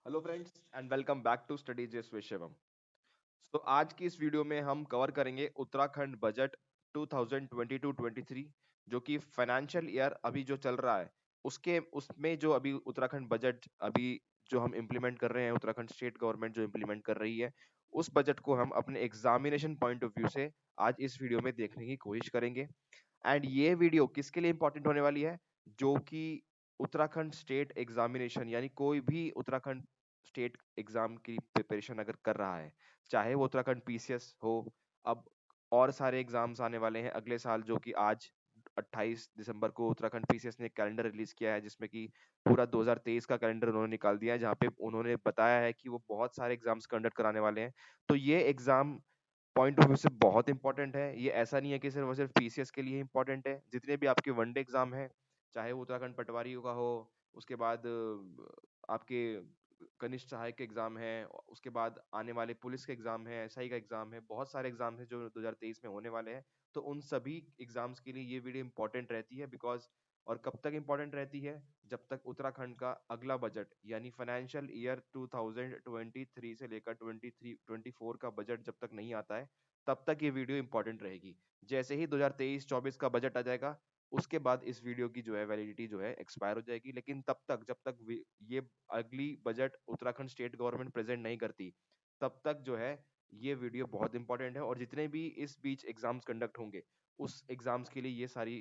Hello friends and welcome back to studies just with Shivam. तो आज की इस वीडियो में हम कवर करेंगे उत्तराखंड बजट 2022-23 जो कि फाइनेंशियल ईयर अभी जो चल रहा है उसके उसमें जो अभी उत्तराखंड बजट अभी जो हम इम्प्लीमेंट कर रहे हैं, उत्तराखंड स्टेट गवर्नमेंट जो इम्प्लीमेंट कर रही है उस बजट को हम अपने एग्जामिनेशन पॉइंट ऑफ व्यू से आज इस वीडियो में देखने की कोशिश करेंगे। एंड ये वीडियो किसके लिए इंपॉर्टेंट होने वाली है? जो कि उत्तराखंड स्टेट एग्जामिनेशन यानी कोई भी उत्तराखंड स्टेट एग्जाम की प्रिपरेशन अगर कर रहा है, चाहे वो उत्तराखंड पीसीएस हो। अब और सारे एग्जाम्स आने वाले हैं अगले साल, जो कि आज 28 दिसंबर को उत्तराखंड पीसीएस ने एक कैलेंडर रिलीज किया है जिसमें कि पूरा 2023 का कैलेंडर उन्होंने निकाल दिया है, जहाँ पे उन्होंने बताया है कि वो बहुत सारे एग्जाम्स कंडक्ट कराने वाले हैं। तो ये एग्जाम पॉइंट ऑफ व्यू से बहुत इंपॉर्टेंट है। ये ऐसा नहीं है कि सिर्फ और सिर्फ पीसीएस के लिए इंपॉर्टेंट है। जितने भी आपके वनडे एग्जाम है, चाहे वो उत्तराखंड पटवारी का हो, उसके बाद आपके कनिष्ठ सहायक के एग्जाम है, उसके बाद आने वाले पुलिस के एग्जाम है, एसआई का एग्जाम है, बहुत सारे एग्जाम है जो 2023 में होने वाले हैं। तो उन सभी एग्जाम्स के लिए ये वीडियो इंपॉर्टेंट रहती है बिकॉज, और कब तक इंपॉर्टेंट रहती है? जब तक उत्तराखंड का अगला बजट यानी फाइनेंशियल ईयर 2023 से लेकर 23-24 का बजट जब तक नहीं आता है, तब तक ये वीडियो इंपॉर्टेंट रहेगी। जैसे ही 2023-24 का बजट आ जाएगा, उसके बाद इस वीडियो की जो है वैलिडिटी जो है एक्सपायर हो जाएगी। लेकिन तब तक, जब तक ये अगली budget Uttarakhand state government present नहीं करती, तब तक जो है ये वीडियो बहुत इंपॉर्टेंट है। और जितने भी इस बीच एग्जाम्स कंडक्ट होंगे, उस एग्जाम्स के लिए ये सारी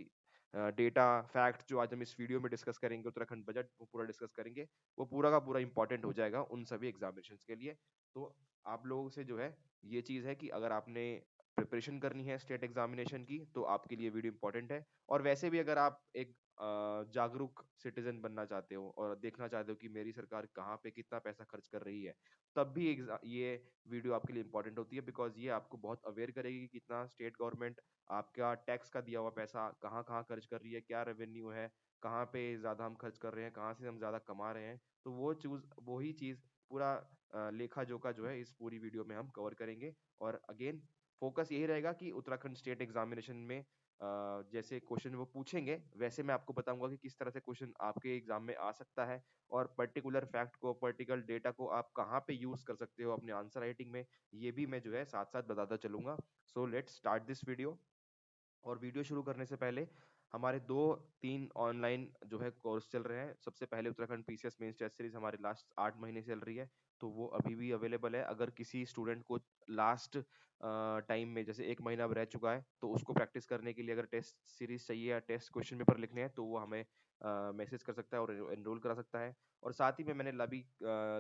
डेटा फैक्ट जो आज हम इस वीडियो में डिस्कस करेंगे, उत्तराखंड बजट वो पूरा डिस्कस करेंगे, वो पूरा का पूरा इंपॉर्टेंट हो जाएगा उन सभी एग्जामिनेशंस के लिए। तो आप लोगों से जो है ये चीज़ है कि अगर आपने प्रिपरेशन करनी है स्टेट एग्जामिनेशन की, तो आपके लिए वीडियो इंपॉर्टेंट है। और वैसे भी अगर आप एक जागरूक सिटीजन बनना चाहते हो और देखना चाहते हो कि मेरी सरकार कहाँ पे कितना पैसा खर्च कर रही है, तब भी ये वीडियो आपके लिए इंपॉर्टेंट होती है बिकॉज ये आपको बहुत अवेयर करेगी कि कितना स्टेट गवर्नमेंट आपका टैक्स का दिया हुआ पैसा कहाँ कहाँ खर्च कर रही है, क्या रेवेन्यू है, कहाँ पे ज़्यादा हम खर्च कर रहे हैं, कहाँ से हम ज़्यादा कमा रहे हैं। तो वही चीज़ पूरा लेखा जोखा जो है इस पूरी वीडियो में हम कवर करेंगे। और अगेन फोकस यही रहेगा कि उत्तराखंड स्टेट एग्जामिनेशन में जैसे क्वेश्चन वो पूछेंगे, वैसे मैं आपको बताऊंगा कि किस तरह से क्वेश्चन आपके एग्जाम में आ सकता है, और पर्टिकुलर फैक्ट को, पर्टिकुलर डेटा को आप कहाँ पे यूज कर सकते हो अपने आंसर राइटिंग में, ये भी मैं जो है साथ साथ बताता चलूंगा। So let's start this video. और वीडियो शुरू करने से पहले, हमारे दो तीन ऑनलाइन जो है कोर्स चल रहे हैं। सबसे पहले Uttarakhand PCS mains test series हमारी लास्ट 8 महीने चल रही है, तो वो अभी भी अवेलेबल है। अगर किसी स्टूडेंट को लास्ट टाइम में जैसे एक महीना अब रह चुका है, तो उसको प्रैक्टिस करने के लिए अगर टेस्ट सीरीज चाहिए या टेस्ट क्वेश्चन पेपर लिखने हैं, तो वो हमें मैसेज कर सकता है और एनरोल करा सकता है। और साथ ही में मैंने अभी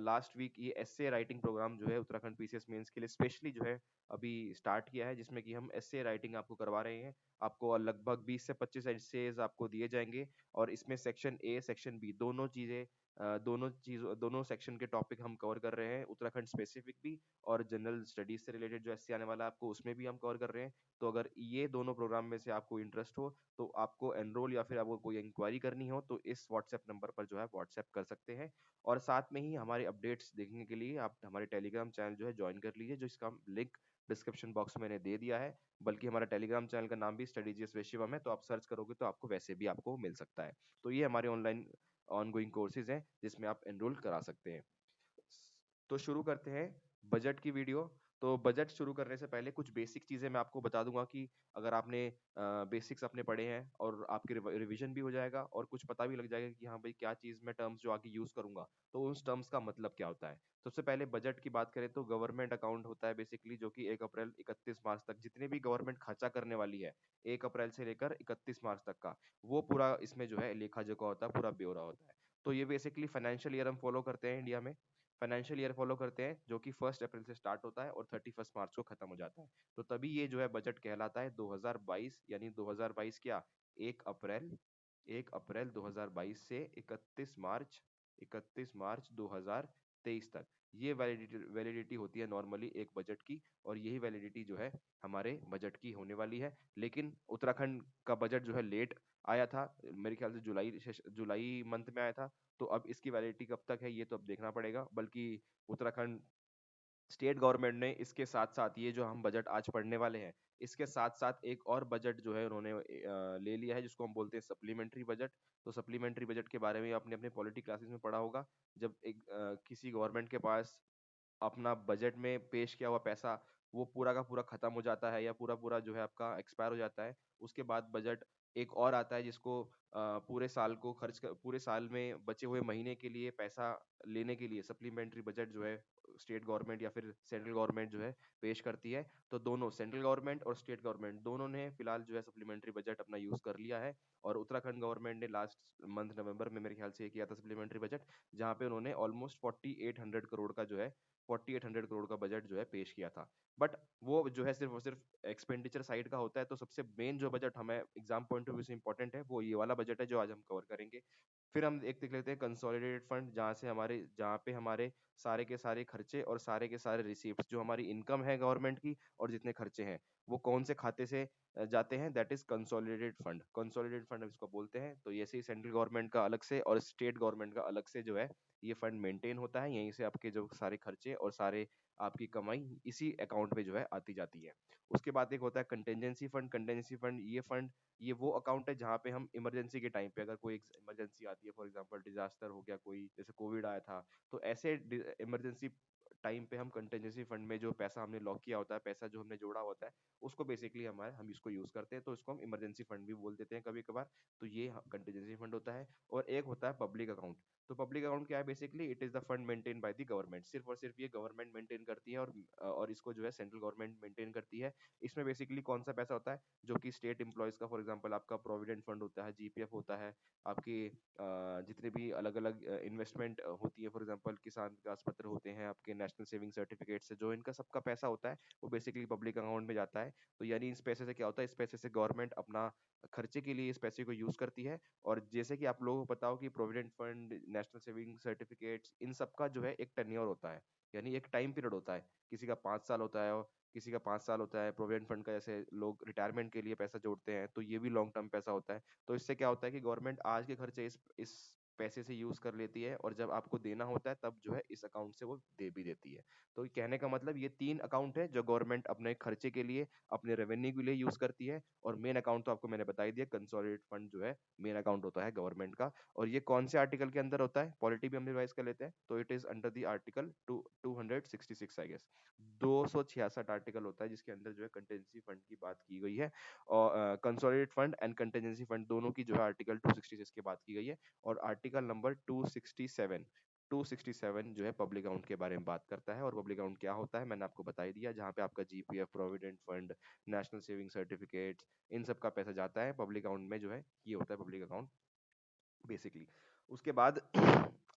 लास्ट वीक ये एसए राइटिंग प्रोग्राम जो है उत्तराखंड पीसीएस मेंस के लिए स्पेशली जो है अभी स्टार्ट किया है, जिसमें कि हम एसए राइटिंग आपको करवा रहे हैं। आपको लगभग 20 से 25 एसेज आपको दिए जाएंगे, और इसमें सेक्शन ए सेक्शन बी दोनों चीजें, दोनों सेक्शन के टॉपिक हम कवर कर रहे हैं, उत्तराखंड स्पेसिफिक भी और जनरल स्टडीज से रिलेटेड जो एससी आने वाला है आपको उसमें भी हम कवर कर रहे हैं। तो अगर ये दोनों प्रोग्राम में से आपको इंटरेस्ट हो, तो आपको एनरोल या फिर आपको कोई इंक्वायरी करनी हो, तो इस व्हाट्सएप नंबर पर जो है व्हाट्सएप कर सकते हैं। और साथ में ही हमारे अपडेट्स देखने के लिए आप हमारे टेलीग्राम चैनल जो है ज्वाइन कर लीजिए, जो इसका लिंक डिस्क्रिप्शन बॉक्स में मैंने दे दिया है। बल्कि हमारा टेलीग्राम चैनल का नाम भी स्टडीजियस विद शिवम है, तो आप सर्च करोगे तो आपको वैसे भी आपको मिल सकता है। तो ये हमारे ऑनलाइन ऑनगोइंग कोर्सेज हैं जिसमें आप एनरोल करा सकते हैं। तो शुरू करते हैं बजट की वीडियो। तो बजट शुरू करने से पहले कुछ बेसिक चीज़ें मैं आपको बता दूंगा कि अगर आपने बेसिक्स अपने पढ़े हैं, और आपके रिवीजन भी हो जाएगा और कुछ पता भी लग जाएगा कि हाँ भाई क्या चीज़ मैं टर्म्स जो आगे यूज़ करूंगा, तो उस टर्म्स का मतलब क्या होता है। सबसे पहले बजट की बात करें तो गवर्नमेंट अकाउंट होता है बेसिकली, जो कि 1 अप्रैल 31 मार्च तक जितने भी गवर्नमेंट खर्चा करने वाली है, 1 अप्रैल से लेकर 31 मार्च तक का, वो पूरा इसमें जो है लेखा जोखा होता है, पूरा ब्यौरा होता है। तो ये बेसिकली फाइनेंशियल ईयर हम फॉलो करते हैं इंडिया में। फाइनेंशियल ईयर फॉलो करते हैं जो कि 1 अप्रैल से स्टार्ट होता है और 31 मार्च को खत्म हो जाता है। तो तभी ये जो है बजट कहलाता है 2022, यानी 2022 क्या, 1 अप्रैल, 1 अप्रैल 2022 से 31 मार्च 2023 तक। ये वैलिडिटी होती है नॉर्मली एक बजट की, और यही वैलिडिटी जो है हमारे बजट की होने वाली है। लेकिन उत्तराखंड का बजट जो है लेट आया था, मेरे ख्याल से जुलाई मंथ में आया था। तो अब इसकी वैलिडिटी कब तक है ये तो अब देखना पड़ेगा। बल्कि उत्तराखंड स्टेट गवर्नमेंट ने इसके साथ साथ ये जो हम बजट आज पढ़ने वाले हैं, इसके साथ साथ एक और बजट जो है उन्होंने ले लिया है, जिसको हम बोलते हैं सप्लीमेंट्री बजट। तो सप्लीमेंट्री बजट के बारे में आपने अपने पॉलिटी क्लासेस में पढ़ा होगा। जब एक किसी गवर्नमेंट के पास अपना बजट में पेश किया हुआ पैसा वो पूरा का पूरा खत्म हो जाता है या पूरा पूरा जो है आपका एक्सपायर हो जाता है, उसके बाद बजट एक और आता है जिसको पूरे साल को पूरे साल में बचे हुए महीने के लिए पैसा लेने के लिए सप्लीमेंट्री बजट जो है स्टेट गवर्नमेंट या फिर सेंट्रल गवर्नमेंट जो है पेश करती है। तो दोनों सेंट्रल गवर्नमेंट और स्टेट गवर्नमेंट दोनों ने फिलहाल जो है सप्लीमेंट्री बजट अपना यूज कर लिया है। और उत्तराखंड गवर्नमेंट ने लास्ट मंथ नवंबर में मेरे ख्याल से किया था सप्लीमेंट्री बजट, जहाँ पे उन्होंने ऑलमोस्ट 4800 करोड़ का जो है 4800 करोड़ का बजट जो है पेश किया था। बट वो जो है सिर्फ और सिर्फ एक्सपेंडिचर साइड का होता है। तो सबसे मेन जो बजट हमें एग्जाम पॉइंट ऑफ व्यू से इंपॉर्टेंट है वो ये वाला बजट है जो आज हम कवर करेंगे। फिर हम एक देख लेते हैं कंसोलिडेटेड फंड, जहाँ पे हमारे सारे के सारे खर्चे और सारे के सारे रिसीप्ट जो हमारी इनकम है गवर्नमेंट की और जितने खर्चे हैं वो कौन से खाते से जाते हैं, that is consolidated fund. Consolidated fund इसको बोलते हैं। तो ऐसे ही सेंट्रल गवर्नमेंट का अलग से और स्टेट गवर्नमेंट का अलग से जो है ये फंड मेंटेन होता है। यहीं से आपके जो सारे खर्चे और सारे आपकी कमाई इसी अकाउंट में जो है आती जाती है। उसके बाद एक होता है कंटेंजेंसी फंड। कंटेंजेंसी फंड ये वो अकाउंट है जहाँ पे हम इमरजेंसी के टाइम पे अगर कोई इमरजेंसी आती है, फॉर एग्जांपल डिजास्टर हो गया, कोई जैसे कोविड आया था, तो ऐसे इमरजेंसी टाइम पे हम कंटेंजेंसी फंड में जो पैसा हमने लॉक किया होता है, पैसा जो हमने जोड़ा होता है, उसको बेसिकली हम इसको यूज करते हैं। तो इसको हम इमरजेंसी फंड भी बोल देते हैं कभी कभार। तो ये कंटेंजेंसी फंड होता है। और एक होता है पब्लिक अकाउंट। तो पब्लिक अकाउंट क्या है, basically it is the fund maintain by the government. सिर्फ और सिर्फ ये गवर्नमेंट मेंटेन करती है और इसको जो है सेंट्रल गवर्नमेंट मेंटेन करती है। इसमें बेसिकली कौन सा पैसा होता है, जो कि स्टेट एम्प्लॉयज का, फॉर एग्जांपल आपका प्रोविडेंट फंड होता है, जीपीएफ होता है, आपके जितने भी अलग अलग इन्वेस्टमेंट होती है, फॉर एग्जांपल किसान विकास पत्र होते हैं, आपके नेशनल सेविंग सर्टिफिकेट से जो इनका सबका पैसा होता है वो बेसिकली पब्लिक अकाउंट में जाता है। तो यानी इस पैसे से क्या होता है, इस पैसे से गवर्नमेंट अपना खर्चे के लिए इस पैसे को यूज करती है। और जैसे कि आप लोगों को पता हो कि provident fund, national saving certificates, इन सब का जो है एक टेन्योर होता है, यानी एक टाइम पीरियड होता है। किसी का 5 साल होता है और किसी का 5 साल होता है। प्रोविडेंट फंड का जैसे लोग रिटायरमेंट के लिए पैसा जोड़ते हैं, तो ये भी लॉन्ग टर्म पैसा होता है। तो इससे क्या होता है कि गवर्नमेंट आज के खर्चे इस पैसे से यूज कर लेती है और जब आपको देना होता है तब जो है इस अकाउंट से वो दे भी देती है। तो कहने का मतलब ये 3 अकाउंट है जो गवर्नमेंट अपने खर्चे के लिए, अपने रेवेन्यू के लिए यूज करती है। और मेन अकाउंट तो आपको मैंने बता ही दिया, कंसोलिडेटेड फंड जो है मेन अकाउंट होता है गवर्नमेंट का। और ये कौन से आर्टिकल के अंदर होता है, पॉलिटी भी हम रिवाइज कर लेते हैं। तो it is under the article 266 I guess, 266 article होता है जिसके अंदर जो है कंटेंजेंसी फंड की बात की गई है। और consolidated fund and contingency fund दोनों की जो है आर्टिकल 266 की बात की गई है। और आर्टिकल नंबर 267 जो है पब्लिक अकाउंट के बारे में बात करता है। और पब्लिक अकाउंट क्या होता है मैंने आपको बता ही दिया, जहाँ पे आपका GPF, provident fund, national saving certificates, इन सब का पैसा जाता है पब्लिक अकाउंट में, जो है ये होता है पब्लिक अकाउंट बेसिकली। उसके बाद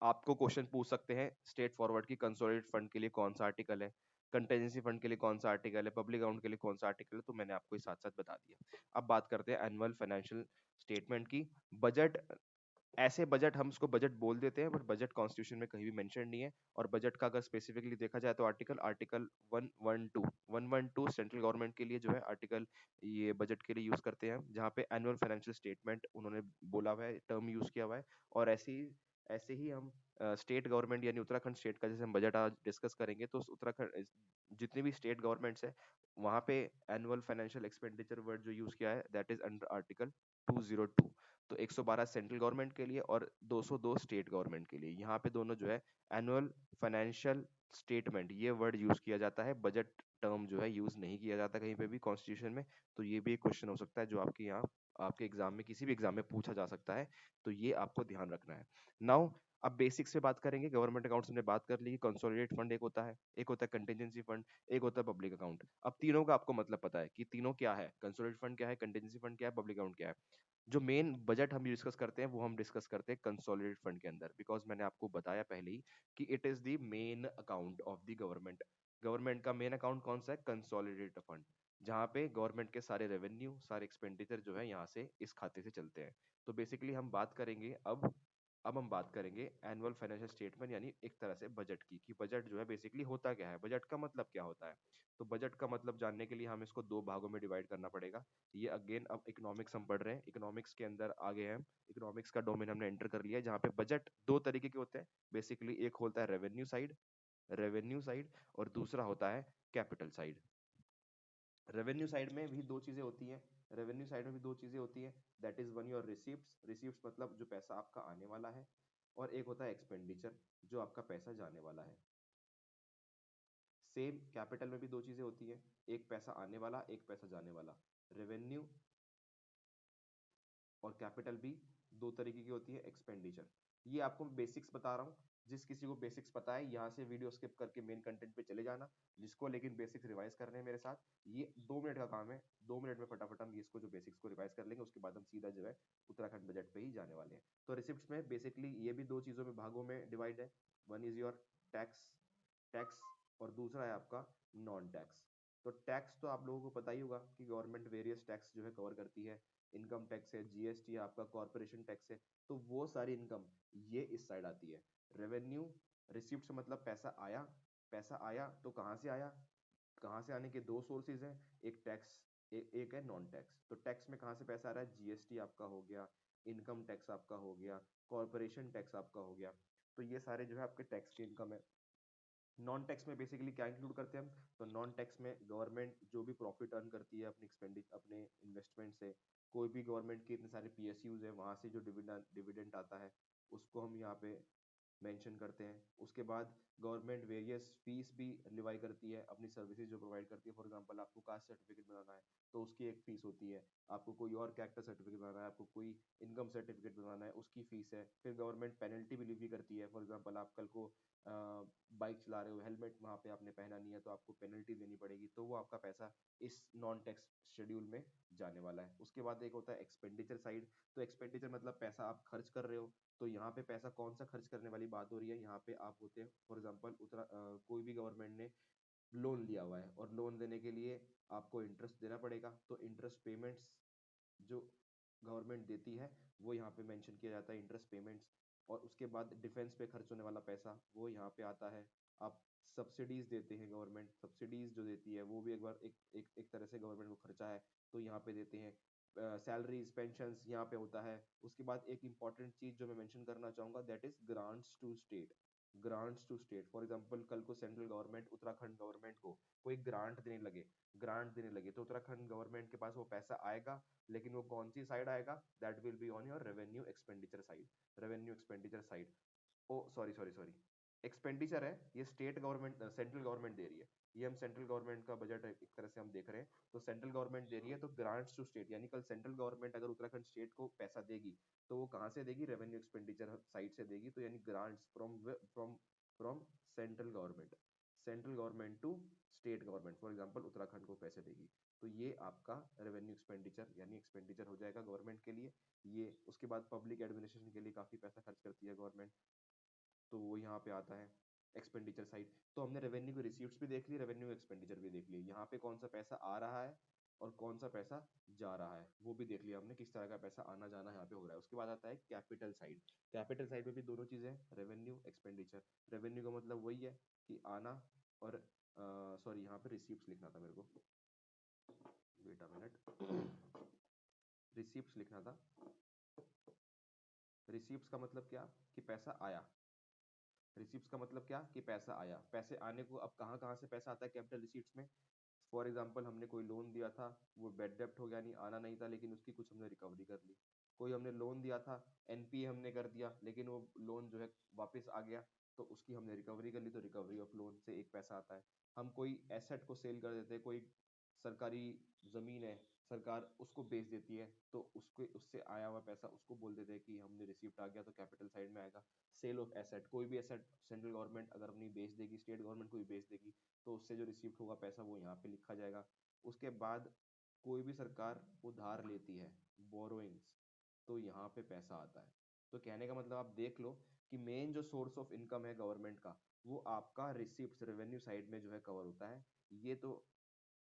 आपको क्वेश्चन पूछ सकते हैं स्ट्रेट फॉरवर्ड की, कंसोलिडेटेड फंड के लिए कौन सा आर्टिकल है, कंटेंजेंसी फंड के लिए कौन सा आर्टिकल है, पब्लिक अकाउंट के लिए कौन सा आर्टिकल है, तो मैंने आपको इस साथ साथ बता दिया। अब बात करते हैं एनुअल फाइनेंशियल स्टेटमेंट की। बजट, ऐसे बजट हम उसको बजट बोल देते हैं बट बजट कॉन्स्टिट्यूशन में कहीं भी मेंशन नहीं है। और बजट का अगर स्पेसिफिकली देखा जाए तो आर्टिकल 112 सेंट्रल गवर्नमेंट के लिए जो है आर्टिकल ये बजट के लिए यूज करते हैं, जहाँ पे एनुअल फाइनेंशियल स्टेटमेंट उन्होंने बोला हुआ है, टर्म यूज किया हुआ है। और ऐसे ही हम स्टेट गवर्नमेंट यानी उत्तराखंड स्टेट का जैसे हम बजट आज डिस्कस करेंगे, तो उत्तराखंड जितनी भी स्टेट गवर्नमेंट्स है वहाँ पे एनुअल फाइनेंशियल एक्सपेंडिचर वर्ड जो यूज किया है दैट इज अंडर आर्टिकल 202। तो 112 सेंट्रल गवर्नमेंट के लिए और 202 स्टेट गवर्नमेंट के लिए, यहाँ पे दोनों जो है एनुअल फाइनेंशियल स्टेटमेंट ये वर्ड यूज किया जाता है, बजट टर्म जो है यूज नहीं किया जाता कहीं पे भी कॉन्स्टिट्यूशन में। तो ये भी एक क्वेश्चन हो सकता है जो आपके यहाँ आपके एग्जाम में किसी भी एग्जाम में पूछा जा सकता है। तो ये आपको ध्यान रखना है। नाउ अब बेसिक्स पे बात करेंगे। गवर्नमेंट अकाउंट्स हमने बात कर ली, कंसोलिडेटेड फंड एक होता है कंटिजेंसी फंड, एक होता है पब्लिक अकाउंट। अब तीनों का आपको मतलब पता है कि तीनों क्या है, कंसोलिडेटेड फंड क्या है, कंटिजेंसी फंड क्या है, पब्लिक अकाउंट क्या है। जो मेन बजट हम डिस्कस करते हैं वो हम डिस्कस करते हैं कंसोलिडेटेड फंड के अंदर, बिकॉज मैंने आपको बताया पहले ही कि it is the main account of the government. Government का मेन अकाउंट कौन सा है, कंसोलिडेटेड फंड, जहाँ पे गवर्नमेंट के सारे रेवेन्यू, सारे एक्सपेंडिचर जो है यहाँ से इस खाते से चलते हैं। तो बेसिकली हम बात करेंगे अब हम बात करेंगे एनुअल फाइनेंशियल स्टेटमेंट यानी एक तरह से बजट की, कि बजट जो है बेसिकली होता क्या है, बजट का मतलब क्या होता है। तो बजट का मतलब जानने के लिए हमें इसको दो भागों में डिवाइड करना पड़ेगा। ये अगेन अब इकोनॉमिक्स हम पढ़ रहे हैं, इकोनॉमिक्स के अंदर आगे हैं, इकोनॉमिक्स का डोमेन हमने एंटर कर लिया है, जहाँ पे बजट दो तरीके के होते हैं बेसिकली। एक होता है रेवेन्यू साइड रेवेन्यू साइड, और दूसरा होता है कैपिटल साइड। रेवेन्यू साइड में भी दो चीजें होती हैं, रेवेन्यू साइड में भी दो चीजें होती हैं, that is one your receipts, receipts मतलब जो पैसा आपका आने वाला है, और एक होता है एक्सपेंडिचर, जो आपका पैसा जाने वाला है। सेम कैपिटल में भी दो चीजें होती हैं, एक पैसा आने वाला, एक पैसा जाने वाला। रेवेन्यू और कैपिटल भी दो तरीके की होती है, एक्सपेंडिचर। ये आपको बेसिक्स बता रहा हूँ, जिस किसी को बेसिक्स पता है यहाँ से वीडियो स्किप करके मेन कंटेंट पे चले जाना, जिसको लेकिन बेसिक्स रिवाइज करने हैं मेरे साथ, ये 2 मिनट का काम है, 2 मिनट में फटाफट हम इसको जो बेसिक्स को रिवाइज कर लेंगे, उसके बाद हम सीधा जो है उत्तराखंड बजट पे ही जाने वाले हैं। तो रिसिप्ट्स में बेसिकली ये भी दो चीजों में भागों में डिवाइड है, one is your tax, tax, और दूसरा है आपका नॉन टैक्स। तो टैक्स तो आप लोगों को पता ही होगा कि गवर्नमेंट वेरियस टैक्स जो है कवर करती है, इनकम टैक्स है, जीएसटी है, आपका कॉर्पोरेशन टैक्स है, तो वो सारी इनकम ये इस साइड आती है। रेवेन्यू, रिसिप्ट मतलब पैसा आया, पैसा आया तो कहाँ से आया, कहाँ से आने के दो सोर्सेज हैं, एक टैक्स, एक है नॉन टैक्स। तो टैक्स में कहाँ से पैसा आ रहा है, जीएसटी आपका हो गया, इनकम टैक्स आपका हो गया, कॉर्पोरेशन टैक्स आपका हो गया, तो ये सारे जो है आपके टैक्स की इनकम है। नॉन टैक्स में बेसिकली क्या इंक्लूड करते हैं हम, तो नॉन टैक्स में गवर्नमेंट जो भी प्रॉफिट अर्न करती है अपनी अपने इन्वेस्टमेंट से, कोई भी गवर्नमेंट के इतने सारे पीएसयूज है, वहां से जो डिविडेंड डिविडेंड आता है उसको हम यहाँ पे मेंशन करते हैं। उसके बाद गवर्नमेंट वेरियस फीस भी लिवाई करती है, अपनी सर्विसेज जो प्रोवाइड करती है, फॉर एग्जांपल आपको कास्ट सर्टिफिकेट बनाना है तो उसकी एक फीस होती है, आपको कोई और कैरेक्टर सर्टिफिकेट बनाना है, आपको कोई इनकम सर्टिफिकेट बनाना है, उसकी फीस है। फिर गवर्नमेंट पेनल्टी भी लिवी करती है, फॉर एग्जांपल आप कल को बाइक चला रहे हो, हेलमेट वहाँ पे आपने पहना नहीं है तो आपको पेनल्टी देनी पड़ेगी, तो वो आपका पैसा इस नॉन टैक्स शेड्यूल में जाने वाला है। उसके बाद एक होता है एक्सपेंडिचर साइड, तो एक्सपेंडिचर मतलब पैसा आप खर्च कर रहे हो, तो यहाँ पे पैसा कौन सा खर्च करने वाली बात हो रही है, यहाँ पे आप होते हैं फॉर एग्जांपल कोई भी गवर्नमेंट ने लोन लिया हुआ है और लोन देने के लिए आपको इंटरेस्ट देना पड़ेगा, तो इंटरेस्ट पेमेंट्स जो गवर्नमेंट देती है वो यहाँ पे मेंशन किया जाता है, इंटरेस्ट पेमेंट्स। और उसके बाद डिफेंस पे खर्च होने वाला पैसा वो यहाँ पे आता है। आप सब्सिडीज देते हैं, गवर्नमेंट सब्सिडीज जो देती है वो भी एक बार एक तरह से गवर्नमेंट को खर्चा है, तो यहाँ पे देते हैं। सैलरीज पेंशंस यहाँ पे होता है। उसके बाद एक इंपॉर्टेंट चीज जो मैं मेंशन करना चाहूंगा, that is grants to state, grants to state. For example कल को सेंट्रल गवर्नमेंट उत्तराखंड गवर्नमेंट को कोई ग्रांट देने लगे तो उत्तराखंड गवर्नमेंट के पास वो पैसा आएगा, लेकिन वो कौन सी साइड आएगा, that will be on your revenue expenditure side, revenue expenditure side. Oh sorry, expenditure है ये स्टेट गवर्नमेंट सेंट्रल गवर्नमेंट दे रही है, ये हम सेंट्रल गवर्नमेंट का बजट एक तरह से हम देख रहे हैं, तो सेंट्रल गवर्नमेंट दे रही है, तो ग्रांट्स टू स्टेट यानी कल सेंट्रल गवर्नमेंट अगर उत्तराखंड स्टेट को पैसा देगी तो वो कहाँ से देगी, रेवेन्यू एक्सपेंडिचर साइड से देगी, तो यानी grants from from from central government, central government to state government, for example Uttarakhand को पैसे देगी, तो ये आपका रेवेन्यू एक्सपेंडिचर यानी एक्सपेंडिचर हो जाएगा गवर्नमेंट के लिए। ये उसके बाद पब्लिक एडमिनिस्ट्रेशन के लिए काफी पैसा खर्च करती है गवर्नमेंट, तो वो यहाँ पे आता है एक्सपेंडिचर साइड। तो हमने रेवेन्यू की रिसीट्स भी देख ली, रेवेन्यू एक्सपेंडिचर भी देख ली, यहाँ पे कौन सा पैसा आ रहा है और कौन सा पैसा जा रहा है वो भी देख लिया हमने, किस तरह का पैसा आना जाना यहाँ पे हो रहा है। उसके बाद आता है कैपिटल साइड, कैपिटल साइड में भी दोनों चीजें, रेवेन्यू एक्सपेंडिचर। रेवेन्यू का मतलब वही है कि आना, और सॉरी यहाँ पे रिसीप्ट लिखना था मेरे को, वेट अ मिनट, रिसीप्ट लिखना था। रिसीप्ट का मतलब क्या, कि पैसा आया, रिसिप्ट का मतलब क्या, कि पैसा आया। पैसे आने को अब कहाँ कहाँ से पैसा आता है कैपिटल रिसिप्ट्स में, फॉर एग्जांपल हमने कोई लोन दिया था, वो बेड डेप्ट हो गया, नहीं आना नहीं था, लेकिन उसकी कुछ हमने रिकवरी कर ली। कोई हमने लोन दिया था, एनपीए हमने कर दिया, लेकिन वो लोन जो है वापस आ गया, तो उसकी हमने रिकवरी कर ली, तो रिकवरी ऑफ लोन से एक पैसा आता है। हम कोई एसेट को सेल कर देते हैं, कोई सरकारी जमीन है, सरकार उसको बेच देती है, तो उसके उससे आया हुआ पैसा उसको बोल देते हैं कि हमने रिसिप्ट आ गया, तो कैपिटल साइड में आएगा। सेल ऑफ एसेट, कोई भी एसेट सेंट्रल गवर्नमेंट अगर अपनी बेच देगी, स्टेट गवर्नमेंट को भी बेच देगी, तो उससे जो रिसिप्ट होगा पैसा वो यहाँ पे लिखा जाएगा। उसके बाद कोई भी सरकार उधार लेती है, बोरोइंग्स, तो यहाँ पे पैसा आता है। तो कहने का मतलब आप देख लो कि मेन जो सोर्स ऑफ इनकम है गवर्नमेंट का, वो आपका रिसिप्ट रेवेन्यू साइड में जो है कवर होता है। ये तो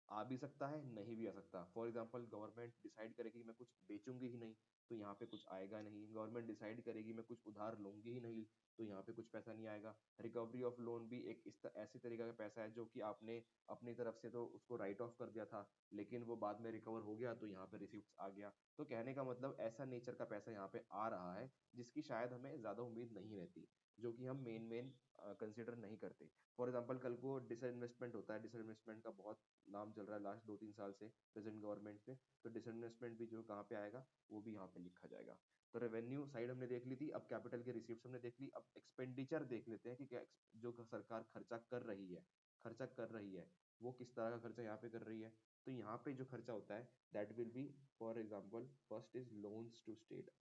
आ भी सकता है, नहीं भी आ सकता। फॉर एग्जाम्पल गवर्नमेंट डिसाइड करेगी कि मैं कुछ बेचूंगी ही नहीं, तो यहाँ पे कुछ आएगा नहीं। गवर्नमेंट डिसाइड करेगी मैं कुछ उधार लूंगी ही नहीं, तो यहाँ पे कुछ पैसा नहीं आएगा। रिकवरी ऑफ लोन भी एक ऐसी तरीका का पैसा है जो कि आपने अपनी तरफ से तो उसको राइट ऑफ कर दिया था, लेकिन वो बाद में रिकवर हो गया, तो यहाँ पे रिसिप्ट आ गया। तो कहने का मतलब ऐसा नेचर का पैसा यहाँ पे आ रहा है जिसकी शायद हमें ज्यादा उम्मीद नहीं रहती। जो कि हम मेन कंसिडर नहीं करते। फॉर एग्जांपल कल को डिसइन्वेस्टमेंट होता है, डिसइन्वेस्टमेंट का बहुत नाम चल रहा है लास्ट 2-3 साल से प्रेजेंट गवर्नमेंट में, तो डिसइन्वेस्टमेंट भी जो कहाँ पे आएगा वो भी यहाँ पे लिखा जाएगा। तो रेवेन्यू साइड हमने देख ली थी, अब कैपिटल की रिसीप्ट हमने देख ली, अब एक्सपेंडिचर देख लेते हैं कि क्या जो सरकार खर्चा कर रही है वो किस तरह का खर्चा यहाँ पे कर रही है। तो यहाँ पे जो खर्चा होता है that will be, for example first is loans to states.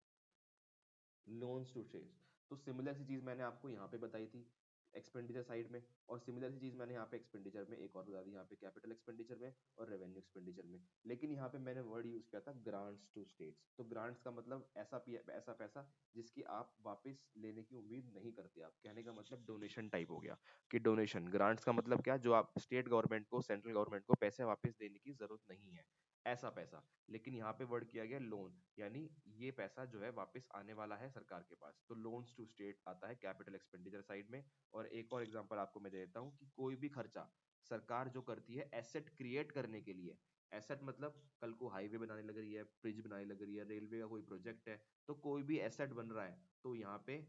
तो सिमिलर सी चीज मैंने आपको यहाँ पे बताई थी एक्सपेंडिचर साइड में, और सिमिलर सी चीज मैंने यहाँ पे एक्सपेंडिचर में एक और बता दी, यहाँ पे कैपिटल एक्सपेंडिचर में और रेवेन्यू एक्सपेंडिचर में। लेकिन यहाँ पे मैंने वर्ड यूज किया था ग्रांट्स टू स्टेट्स। तो ग्रांट्स का मतलब ऐसा पैसा जिसकी आप वापस लेने की उम्मीद नहीं करते। आप कहने का मतलब डोनेशन टाइप हो गया कि डोनेशन। ग्रांट्स का मतलब क्या, जो आप स्टेट गवर्नमेंट को, सेंट्रल गवर्नमेंट को पैसे वापस देने की जरूरत नहीं है, ऐसा पैसा। लेकिन यहाँ पे वर्ड किया गया लोन, यानी ये पैसा जो है वापस आने वाला है सरकार के पास। तो लोन्स टू स्टेट आता है कैपिटल एक्सपेंडिचर साइड में। और एक और एग्जांपल आपको मैं देता हूँ कि कोई भी खर्चा सरकार जो करती है एसेट क्रिएट करने के लिए, एसेट मतलब कल को हाईवे बनाने लग रही है, ब्रिज बनाने लग रही है, रेलवे का कोई प्रोजेक्ट है, तो कोई भी एसेट बन रहा है तो यहाँ पे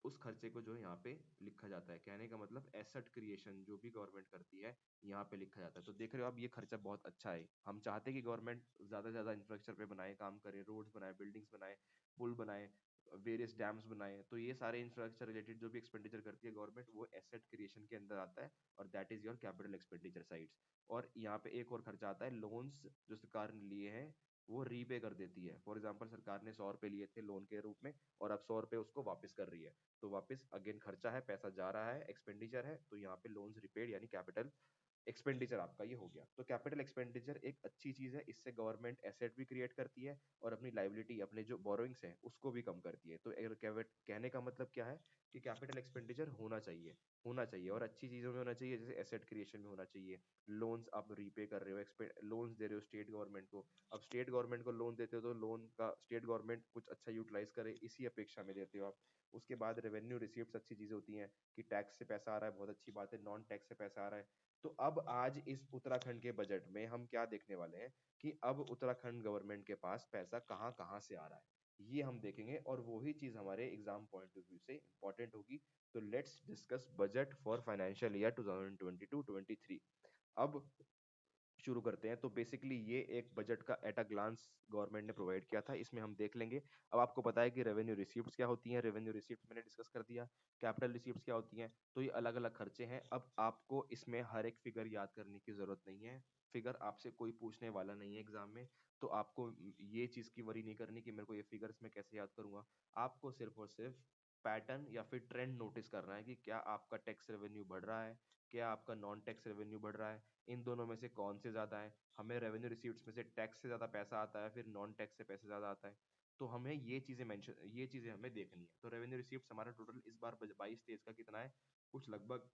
उस खर्चे को जो है यहाँ पे लिखा जाता है। कहने का मतलब एसेट क्रिएशन जो भी गवर्नमेंट करती है यहाँ पे लिखा जाता है। तो देख रहे हो आप, ये खर्चा बहुत अच्छा है। हम चाहते हैं कि गवर्नमेंट ज्यादा से ज्यादा इंफ्रास्ट्रक्चर पे बनाए, काम करे, रोड्स बनाए, बिल्डिंग्स बनाए, पुल बनाए, वेरियस डैम्स बनाए। तो ये सारे इंफ्रास्ट्रक्चर रिलेटेड जो भी एक्सपेंडिचर करती है गवर्नमेंट, वो एसेट क्रिएशन के अंदर आता है, और that is your capital expenditure sides. और यहाँ पे एक और खर्चा आता है लोन्स, जो सरकार ने लिए हैं वो रीपे कर देती है। फॉर एग्जाम्पल सरकार ने 100 रुपए लिए थे लोन के रूप में, और अब 100 रुपए उसको वापस कर रही है। तो वापस अगेन खर्चा है, पैसा जा रहा है, एक्सपेंडिचर है, तो यहाँ पे लोन्स रिपेड यानी कैपिटल एक्सपेंडिचर आपका ये हो गया। तो कैपिटल एक्सपेंडिचर एक अच्छी चीज है, इससे गवर्नमेंट एसेट भी क्रिएट करती है और अपनी लाइबिलिटी, अपने जो बोरोइंग्स हैं उसको भी कम करती है। तो कहने का मतलब क्या है कि कैपिटल एक्सपेंडिचर होना चाहिए और अच्छी चीजों में होना चाहिए, जैसे एसेट क्रिएशन में होना चाहिए। लोन्स आप रीपे कर रहे हो, लोन्स दे रहे हो स्टेट गवर्नमेंट को, अब स्टेट गवर्नमेंट को लोन देते हो तो लोन का स्टेट गवर्नमेंट कुछ अच्छा यूटिलाइज करे, इसी अपेक्षा में देते हो आप। उसके बाद रेवेन्यू रिसीप्ट अच्छी चीजें होती हैं कि टैक्स से पैसा आ रहा है, बहुत अच्छी बात है, नॉन टैक्स से पैसा आ रहा है। तो अब आज इस उत्तराखंड के बजट में हम क्या देखने वाले हैं कि अब उत्तराखंड गवर्नमेंट के पास पैसा कहाँ कहाँ से आ रहा है, ये हम देखेंगे, और वही चीज हमारे एग्जाम पॉइंट ऑफ व्यू से इंपॉर्टेंट होगी। तो let's discuss budget for financial year 2022-23। अब शुरू करते हैं। तो बेसिकली ये एक बजट का एट अ ग्लांस गवर्नमेंट ने प्रोवाइड किया था, इसमें हम देख लेंगे। अब आपको पता है कि रेवेन्यू रिसीप्ट्स क्या होती हैं, रेवेन्यू रिसीप्ट्स मैंने डिस्कस कर दिया। कैपिटल रिसीप्ट्स क्या होती हैं, तो ये अलग अलग खर्चे हैं। अब आपको इसमें हर एक फिगर याद करने की जरूरत नहीं है, फिगर आपसे कोई पूछने वाला नहीं है एग्जाम में। तो आपको ये चीज की वरी नहीं करनी कि मेरे को ये फिगर्स मैं कैसे याद करूंगा। आपको सिर्फ और सिर्फ पैटर्न या फिर ट्रेंड नोटिस करना है कि क्या आपका टैक्स रेवेन्यू बढ़ रहा है, क्या आपका नॉन टैक्स रेवेन्यू बढ़ रहा है, इन दोनों में से कौन से ज्यादा है। हमें रेवेन्यू रिसीप्ट्स में से टैक्स से ज्यादा पैसा आता है, फिर नॉन टैक्स से पैसा ज्यादा आता है। तो हमें ये चीजें हमें देखनी है। तो रेवेन्यू रिसीप्ट्स हमारा टोटल इस बार 22-23 का कितना है, कुछ लगभग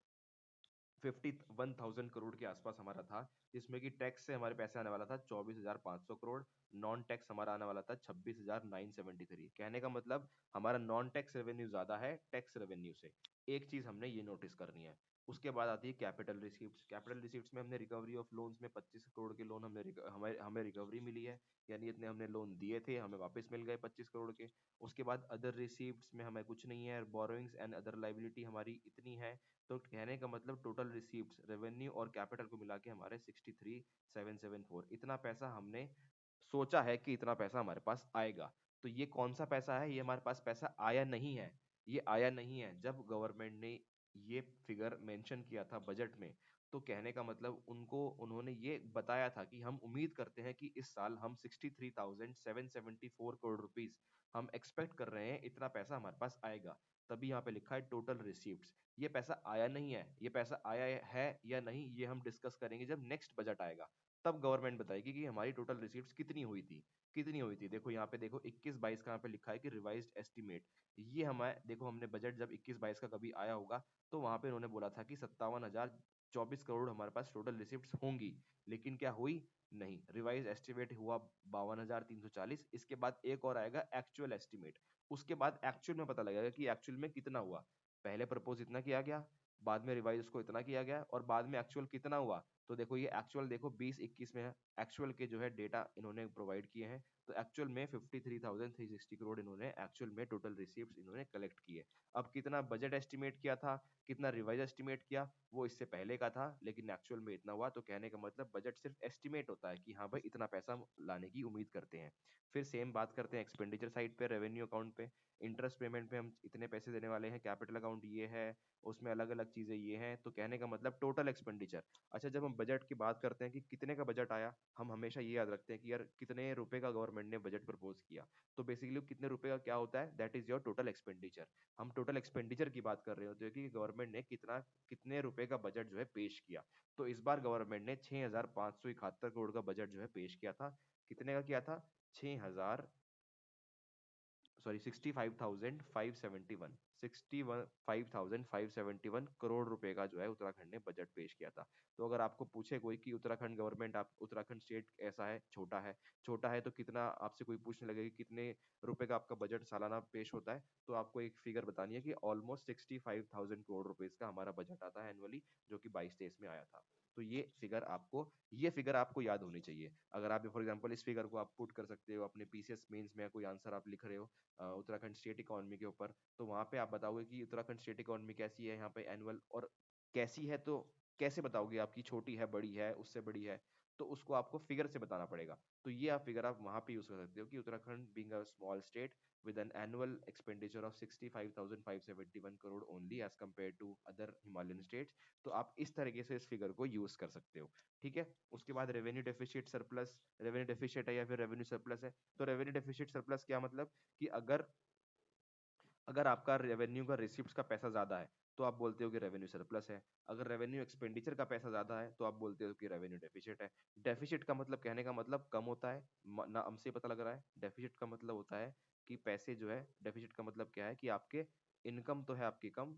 51,000 करोड़ के आसपास हमारा था, जिसमें कि टैक्स से हमारे पैसे आने वाला था 24,500 करोड़, नॉन टैक्स हमारा आने वाला था 26,973। कहने का मतलब हमारा नॉन टैक्स रेवेन्यू ज्यादा है टैक्स रेवेन्यू से। एक चीज हमने ये नोटिस करनी है। उसके बाद आती है कैपिटल रिसीप्ट्स। कैपिटल रिसीप्ट्स में हमने रिकवरी ऑफ लोन्स में 25 करोड़ के लोन हमें रिकवरी मिली है, यानी इतने हमने लोन दिए थे हमें वापस मिल गए 25 करोड़ के। उसके बाद अदर रिसीप्ट्स में हमें कुछ नहीं है, बोरोइंग्स एंड अदर लाइबिलिटी हमारी इतनी है। तो कहने का मतलब टोटल रिसीप्ट्स रेवेन्यू और कैपिटल को मिला के हमारे 63,774, इतना पैसा हमने सोचा है कि इतना पैसा हमारे पास आएगा। तो ये कौन सा पैसा है, ये हमारे पास पैसा आया नहीं है। ये आया नहीं है, जब गवर्नमेंट ने ये फिगर मेंशन किया था बजट में, तो कहने का मतलब उन्होंने ये बताया था कि हम उम्मीद करते हैं कि इस साल हम 63,774 करोड़ रुपीस हम एक्सपेक्ट कर रहे हैं, इतना पैसा हमारे पास आएगा। तभी यहाँ पे लिखा है टोटल रिसीप्ट्स। ये पैसा आया नहीं है, ये पैसा आया है या नहीं ये हम डिस्कस करेंगे जब नेक्स्ट बजट आएगा। तब गवर्नमेंट बताएगी कि हमारी टोटल रिसीप्ट्स कितनी हुई थी। देखो यहाँ पे, देखो 21-22 का यहाँ पे लिखा है कि रिवाइज्ड एस्टीमेट। ये हमारे, देखो हमने बजट जब 21-22 का कभी आया होगा तो वहां पे उन्होंने बोला था कि 57,024 करोड़ हमारे पास टोटल रिसिप्ट्स होंगी। लेकिन क्या हुई, नहीं। रिवाइज एस्टिमेट हुआ 52,340। इसके बाद एक और आएगा एक्चुअल एस्टिमेट, उसके बाद एक्चुअल में पता लगेगा कि एक्चुअल में कितना हुआ। पहले प्रपोज इतना किया गया, बाद में रिवाइज उसको इतना किया गया, और बाद में एक्चुअल कितना हुआ तो देखो ये एक्चुअल देखो 20-21 में एक्चुअल के जो है डेटा इन्होंने प्रोवाइड किए हैं, तो एक्चुअल में 53,360 करोड़ इन्होंने एक्चुअल में टोटल रिसीप्ट इन्होंने कलेक्ट किए। अब कितना बजट एस्टिमेट किया था, कितना रिवाइज एस्टिमेट किया, वो इससे पहले का था, लेकिन एक्चुअल में इतना हुआ। तो कहने का मतलब बजट सिर्फ एस्टिमेट होता है कि हाँ भाई इतना पैसा हम लाने की उम्मीद करते हैं। फिर सेम बात करते हैं एक्सपेंडिचर साइड पे, रेवेन्यू अकाउंट पे। इंटरेस्ट पेमेंट पे हम इतने पैसे देने वाले हैं, कैपिटल अकाउंट ये है, उसमें अलग अलग चीजें ये हैं। तो कहने का मतलब टोटल एक्सपेंडिचर। अच्छा, जब हम बजट की बात करते हैं कि कितने का बजट आया, हम हमेशा ये याद रखते हैं कि यार कितने रुपए का गवर्नमेंट ने बजट प्रपोज किया। तो बेसिकली कितने रुपए का क्या होता है, that is your total expenditure. हम टोटल एक्सपेंडिचर की बात कर रहे होते हैं कि गवर्नमेंट ने कितने रुपए का बजट जो है पेश किया। तो इस बार गवर्नमेंट ने 6,571 करोड़ का बजट जो है पेश किया था। कितने का किया था? 6,000 सॉरी 65,571 65,571 करोड़ रुपए का जो है उत्तराखंड ने बजट पेश किया था। तो अगर आपको पूछे कोई कि उत्तराखंड गवर्नमेंट, आप उत्तराखंड स्टेट ऐसा है, छोटा है तो कितना, आपसे कोई पूछने लगे कि कितने रुपए का आपका बजट सालाना पेश होता है, तो आपको एक फिगर बतानी है कि ऑलमोस्ट 65,000 करोड़ रुपीज का हमारा बजट आता है एनुअली, जो कि 22-23 में आया था। तो ये फिगर आपको याद होनी चाहिए। अगर आप फॉर एग्जांपल इस फिगर को आप पुट कर सकते हो अपने पीसीएस मेंस में, कोई आंसर आप लिख रहे हो उत्तराखंड स्टेट इकोनॉमी के ऊपर, तो वहां पे आप बताओगे कि उत्तराखंड स्टेट इकोनॉमी कैसी है यहाँ पे एनुअल, और कैसी है तो कैसे बताओगे, आपकी छोटी है, बड़ी है, उससे बड़ी है, तो उसको आपको फिगर से बताना पड़ेगा। तो ये आप फिगर आप वहां पे यूज कर सकते हो कि Uttarakhand being a small state with an annual expenditure of 65,571 crore only as compared to other Himalayan states। तो आप इस तरीके से इस फिगर को यूज कर सकते हो। ठीक है। उसके बाद revenue deficit surplus, revenue deficit है या फिर रेवेन्यू सरप्लस है। तो रेवेन्यू डेफिसिट सरप्लस क्या मतलब कि अगर अगर आपका रेवेन्यू का रिसिप्ट का पैसा ज्यादा है तो आप बोलते हो कि रेवेन्यू सरप्लस है। अगर रेवेन्यू एक्सपेंडिचर का पैसा ज्यादा है तो आप बोलते हो कि रेवेन्यू डेफिसिट है। डेफिसिट का मतलब, कहने का मतलब कम होता है, नाम से पता लग रहा है। डेफिसिट का मतलब होता है कि पैसे जो है, डेफिसिट का मतलब क्या है कि आपके इनकम तो है आपकी कम,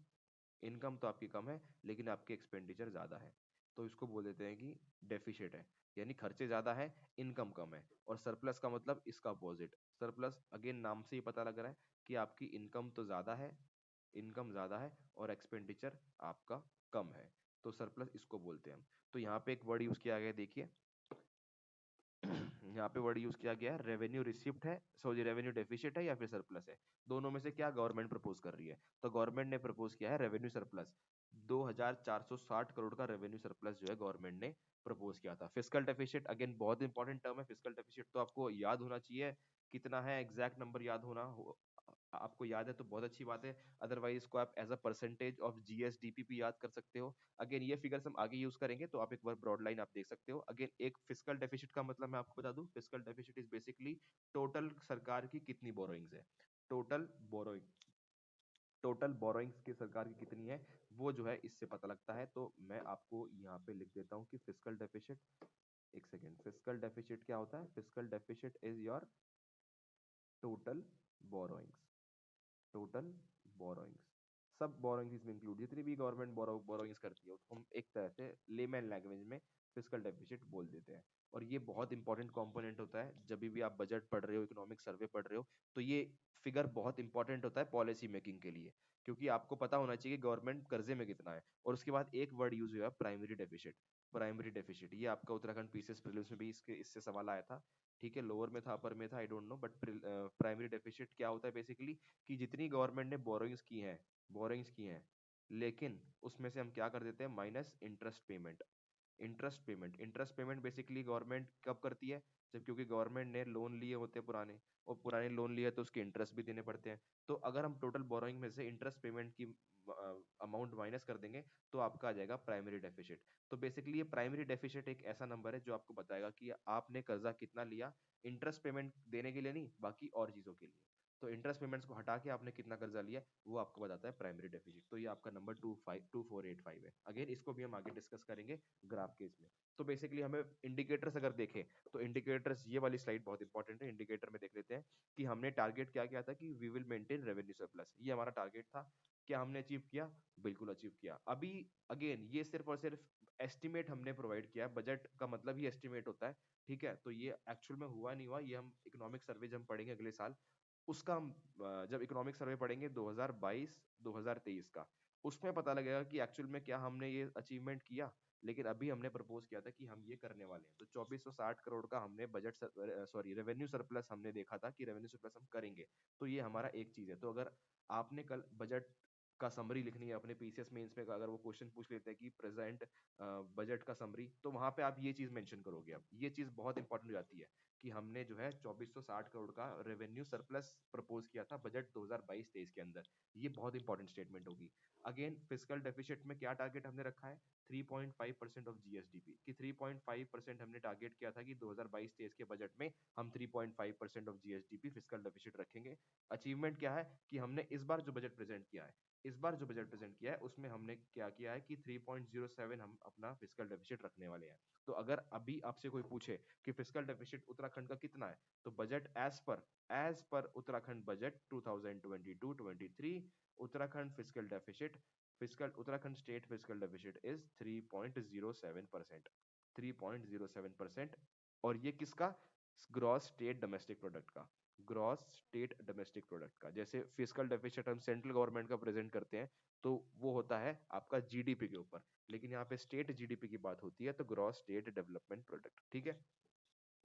इनकम तो आपकी कम है लेकिन आपके एक्सपेंडिचर ज्यादा है, तो इसको बोल देते हैं कि डेफिशिट है। यानी खर्चे ज्यादा है, इनकम कम है। और सरप्लस का मतलब इसका अपोजिट। सरप्लस अगेन नाम से ही पता लग रहा है कि आपकी इनकम तो ज्यादा है, इनकम ज्यादा है और एक्सपेंडिचर आपका कम है, तो सरप्लस इसको बोलते हैं हम। तो यहाँ पे एक वर्ड यूज किया गया है, देखिए यहाँ पे वर्ड यूज किया गया है रेवेन्यू रिसिप्ट है, सॉरी रेवेन्यू डेफिसिट है या फिर सरप्लस है। दोनों में से क्या गवर्नमेंट प्रपोज कर रही है? तो गवर्नमेंट ने प्रपोज किया है रेवेन्यू सरप्लस। 2,460 करोड़ का रेवेन्यू सरप्लस जो है गवर्नमेंट ने प्रपोज किया था। फिस्कल डेफिसिट अगेन बहुत इंपॉर्टेंट टर्म है। फिस्कल डेफिसिट तो आपको याद होना चाहिए, कितना है एग्जैक्ट नंबर याद होना आपको याद है तो बहुत अच्छी बात है, अदरवाइज इसको आप as a percentage of GSDP भी याद कर सकते हो। अगेन ये फिगर्स हम आगे यूज करेंगे, तो आप एक बार ब्रॉड लाइन आप देख सकते हो। अगेन एक फिस्कल डेफिसिट का मतलब मैं आपको बता दूं, fiscal deficit is basically total सरकार की कितनी बोरोइंग्स है, टोटल बोरोइंग, टोटल बोरोइंग्स की सरकार की कितनी है, वो जो है इससे पता लगता है। तो मैं आपको यहाँ पे लिख देता हूँ कि फिस्कल डेफिसिट, एक सेकेंड, फिस्कल डेफिसिट क्या होता है? Fiscal deficit is your total borrowings, total borrowings, सब बोरोइंग्स इसमें इंक्लूड, जितनी भी गवर्नमेंट बोरोइंग्स करती है उसको हम एक तरह से लेमैन लैंग्वेज में फिस्कल डेफिसिट बोल देते हैं। और ये बहुत इंपॉर्टेंट कंपोनेंट होता है जब भी आप बजट पढ़ रहे हो, इकोनॉमिक सर्वे पढ़ रहे हो, तो ये फिगर बहुत इंपॉर्टेंट होता है पॉलिसी मेकिंग के लिए, क्योंकि आपको पता होना चाहिए कि गवर्नमेंट कर्जे में कितना है। और उसके बाद एक वर्ड यूज हुआ प्राइमरी डेफिसिट। प्राइमरी डेफिसिट ये आपका उत्तराखंड पीसीएस प्रीलिम्स में भी इससे सवाल आया था। ठीक है, लोअर में था, अपर में था, I don't know, but primary deficit क्या होता है बेसिकली कि जितनी गवर्नमेंट ने बोरोइंग्स की हैं, लेकिन उसमें से हम क्या कर देते हैं, minus interest payment. Interest payment basically government कब करती है? जब, क्योंकि गवर्नमेंट ने लोन लिए होते हैं पुराने, और पुराने लोन लिए तो उसके इंटरेस्ट भी देने पड़ते हैं। तो अगर हम टोटल बोरोइंग में से इंटरेस्ट पेमेंट की अमाउंट माइनस कर देंगे तो आपका आ जाएगा प्राइमरी डेफिसिट। तो बेसिकली ये प्राइमरी डेफिसिट एक ऐसा नंबर है जो आपको बताएगा कि आपने कर्जा कितना लिया, इंटरेस्ट पेमेंट देने के लिए नहीं, बाकी और चीजों के लिए। तो इंटरेस्ट पेमेंट्स को हटा के आपने कितना कर्जा लिया वो आपको बताता है प्राइमरी डेफिसिट। तो ये आपका नंबर 2485 है। अगेन इसको भी हम आगे डिस्कस करेंगे ग्राफ के इसमें। तो बेसिकली हमें इंडिकेटर्स अगर देखें तो इंडिकेटर्स, ये वाली स्लाइड बहुत इंपॉर्टेंट है। इंडिकेटर में देख लेते हैं कि हमने टारगेट क्या किया था कि we will maintain revenue surplus, ये हमारा टारगेट था। क्या हमने अचीव किया? बिल्कुल अचीव किया। अभी अगेन ये सिर्फ और सिर्फ एस्टिमेट हमने प्रोवाइड किया है, बजट का मतलब ही एस्टिमेट होता है। ठीक है, तो ये एक्चुअल में हुआ नहीं हुआ, ये हम इकोनॉमिक सर्वे जब हम पढ़ेंगे अगले साल, उसका हम जब इकोनॉमिक सर्वे पढ़ेंगे 2022-2023 का, उसमें पता लगेगा कि एक्चुअल में क्या हमने ये अचीवमेंट किया, लेकिन अभी हमने प्रपोज किया था कि हम ये करने वाले हैं। तो 2460 करोड़ का हमने बजट सॉरी रेवेन्यू सरप्लस हमने देखा था कि रेवेन्यू सरप्लस हम करेंगे। तो ये हमारा एक चीज है। तो अगर आपने कल बजट का समरी लिखनी है अपने पीसीएस मेंस में, अगर वो क्वेश्चन पूछ लेते हैं कि प्रेजेंट बजट का समरी, तो वहां पे आप ये चीज मेंशन करोगे। अब ये चीज बहुत इंपॉर्टेंट हो जाती है कि हमने जो है 2460 करोड़ का रेवेन्यू सरप्लस प्रपोज किया था बजट 2022-23 के अंदर। ये बहुत इंपॉर्टेंट स्टेटमेंट होगी। अगेन फिजिकल डेफिसिट में क्या टारगेट हमने रखा है, 3.5% ऑफ जीएसडीपी की 3.5% हमने टारगेट किया था कि 2022-23 के बजट में हम 3.5% ऑफ जीएसडीपी फिजिकल डेफिसिट रखेंगे। अचीवमेंट क्या है कि हमने इस बार जो बजट प्रेजेंट किया है, इस बार जो बजट प्रेजेंट किया है उसमें हमने क्या किया है कि 3.07 हम अपना फिजिकल डेफिसिट रखने वाले हैं। तो अगर अभी आपसे कोई पूछे कि फिजिकल डेफिसिट उत्तराखंड का कितना है, तो बजट एज पर Uttarakhand budget 2022-23 Uttarakhand Uttarakhand state fiscal deficit is 3.07%। 3.07%। और ये किसका, ग्रॉस स्टेट डोमेस्टिक प्रोडक्ट का, ग्रॉस स्टेट डोमेस्टिक प्रोडक्ट का। जैसे फिजिकल डेफिसिट हम सेंट्रल गवर्नमेंट का प्रेजेंट करते हैं तो वो होता है आपका जीडीपी के ऊपर, लेकिन यहाँ पे स्टेट जीडीपी की बात होती है तो ग्रॉस स्टेट डेवलपमेंट प्रोडक्ट। ठीक है।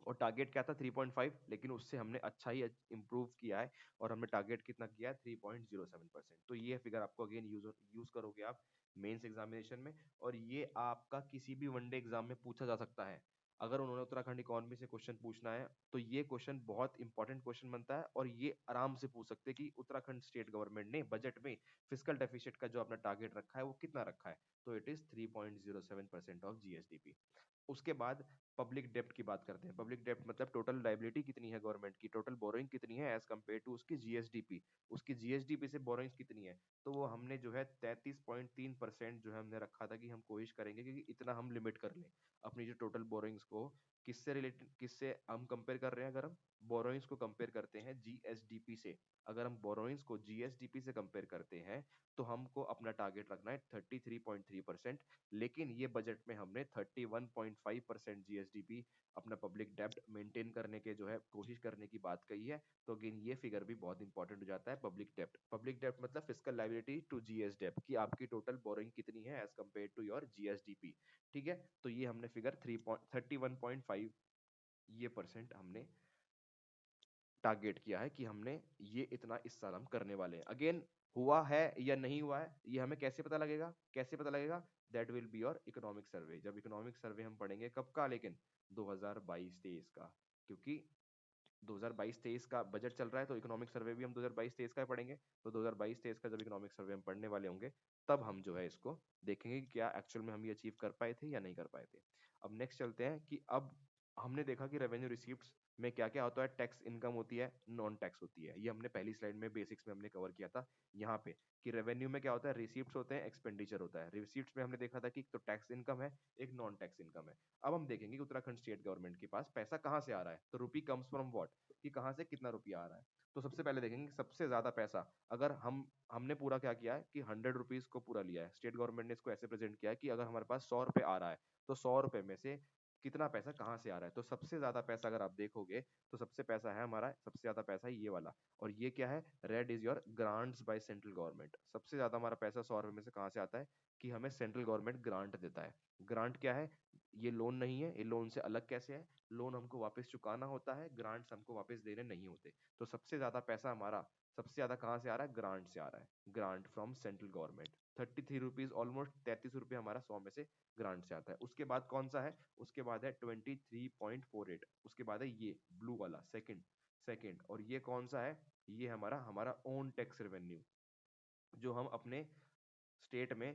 और टारगेट क्या था 3.5, लेकिन उससे हमने अच्छा ही इंप्रूव किया है और हमने टारगेट कितना किया है 3.07%। तो ये फिगर आपको अगेन यूज करोगे आप मेंस एग्जामिनेशन में, और ये आपका किसी भी वनडे एग्जाम में पूछा जा सकता है। अगर उन्होंने उत्तराखंड इकोनॉमी से क्वेश्चन पूछना है तो ये क्वेश्चन बहुत इंपॉर्टेंट क्वेश्चन बनता है, और ये आराम से पूछ सकते हैं कि उत्तराखंड स्टेट गवर्नमेंट ने बजट में फिजिकल डेफिसिट का जो अपना टारगेट रखा है वो कितना रखा है। तो इट इज 3.07% ऑफ जीएसडीपी। उसके बाद पब्लिक डेप्ट की बात करते हैं। पब्लिक डेप्ट मतलब टोटल लाइबिलिटी कितनी है गवर्नमेंट की, टोटल बोरोइंग कितनी है एज कम्पेयर टू उसकी जीएसडीपी, उसकी जीएसडीपी से बोरोइंग्स कितनी है। तो वो हमने जो है 33.3% जो है हमने रखा था कि हम कोशिश करेंगे कि इतना हम लिमिट कर लें अपनी जो टोटल बोरोइंग्स को। किससे रिलेटेड, किससे हम कंपेयर कर रहे हैं, अगर हम बोरोइंग्स को कंपेयर करते हैं जीएसडीपी से, अगर हम बोरोइंग्स को जीएसडीपी से कंपेयर करते हैं तो हमको अपना टारगेट रखना है 33.3%। लेकिन ये बजट में हमने 31.5% जीएसडीपी अपना पब्लिक डेब्ट मेंटेन करने के जो है कोशिश करने की बात कही है। तो अगेन ये फिगर भी बहुत इंपॉर्टेंट हो जाता है। पब्लिक डेब्ट मतलब फिजिकल लायबिलिटी टू जीएस डेब्ट की आपकी टोटल बोरिंग कितनी है as compare to your GSDP. ठीक है। तो ये हमने फिगर 31.5 ये परसेंट हमने टारगेट किया है कि हमने ये इतना इस साल हम करने वाले हैं। अगेन हुआ है या नहीं हुआ है ये हमें कैसे पता लगेगा, कैसे पता लगेगा, that will be your economic survey. जब इकोनॉमिक सर्वे हम पढ़ेंगे कब का, लेकिन 2022-23 का, क्योंकि 2022-23 का बजट चल रहा है तो इकोनॉमिक सर्वे भी हम 2022-23 का पढ़ेंगे। तो 2022-23 का जब इकोनॉमिक सर्वे हम पढ़ने वाले होंगे तब हम जो है इसको देखेंगे कि क्या एक्चुअल में हम ये अचीव कर पाए थे या नहीं कर पाए थे। अब नेक्स्ट चलते हैं कि अब हमने देखा कि रेवेन्यू रिसीप्ट्स में क्या क्या होता है, टैक्स इनकम होती है, नॉन टैक्स होती है। ये हमने पहली स्लाइड में बेसिक्स में हमने कवर किया था यहाँ पे कि रेवेन्यू में क्या होता है, रिसीप्ट्स होते हैं, एक्सपेंडिचर होता है। रिसीप्ट्स में हमने देखा था कि तो टैक्स इनकम है, एक नॉन टैक्स इनकम है। अब हम देखेंगे कि उत्तराखंड स्टेट गवर्नमेंट के पास पैसा कहाँ से आ रहा है। तो रुपी कम्स फ्रॉम व्हाट, कि कहाँ से कितना रुपया आ रहा है। तो सबसे पहले देखेंगे सबसे ज्यादा पैसा, अगर हमने पूरा क्या किया है कि 100 रुपीज को पूरा लिया है। स्टेट गवर्नमेंट ने इसको ऐसे प्रेजेंट किया है कि अगर हमारे पास 100 रुपए आ रहा है तो 100 रुपए में से कितना पैसा कहाँ से आ रहा है। तो सबसे ज्यादा पैसा अगर आप देखोगे तो सबसे पैसा है हमारा, सबसे ज्यादा पैसा है ये वाला। और ये क्या है, red is your grants by central government. सबसे ज्यादा हमारा पैसा 100 रुपए में से कहाँ से आता है कि हमें सेंट्रल गवर्नमेंट ग्रांट देता है। ग्रांट क्या है, ये लोन नहीं है, ये लोन से अलग कैसे है, लोन हमको वापस चुकाना होता है, ग्रांट्स हमको वापस देने नहीं होते। तो सबसे ज्यादा पैसा हमारा सबसे ज्यादा कहाँ से आ रहा है, ग्रांट से आ रहा है, grant from central government. 33 rupees, almost 33 रुपये हमारा 100 में से ग्रांट से आता है। उसके बाद कौन सा है, उसके बाद है 23.48, उसके बाद है ये ब्लू वाला सेकंड सेकंड। और ये कौन सा है, ये हमारा हमारा ओन टैक्स रेवेन्यू, जो हम अपने स्टेट में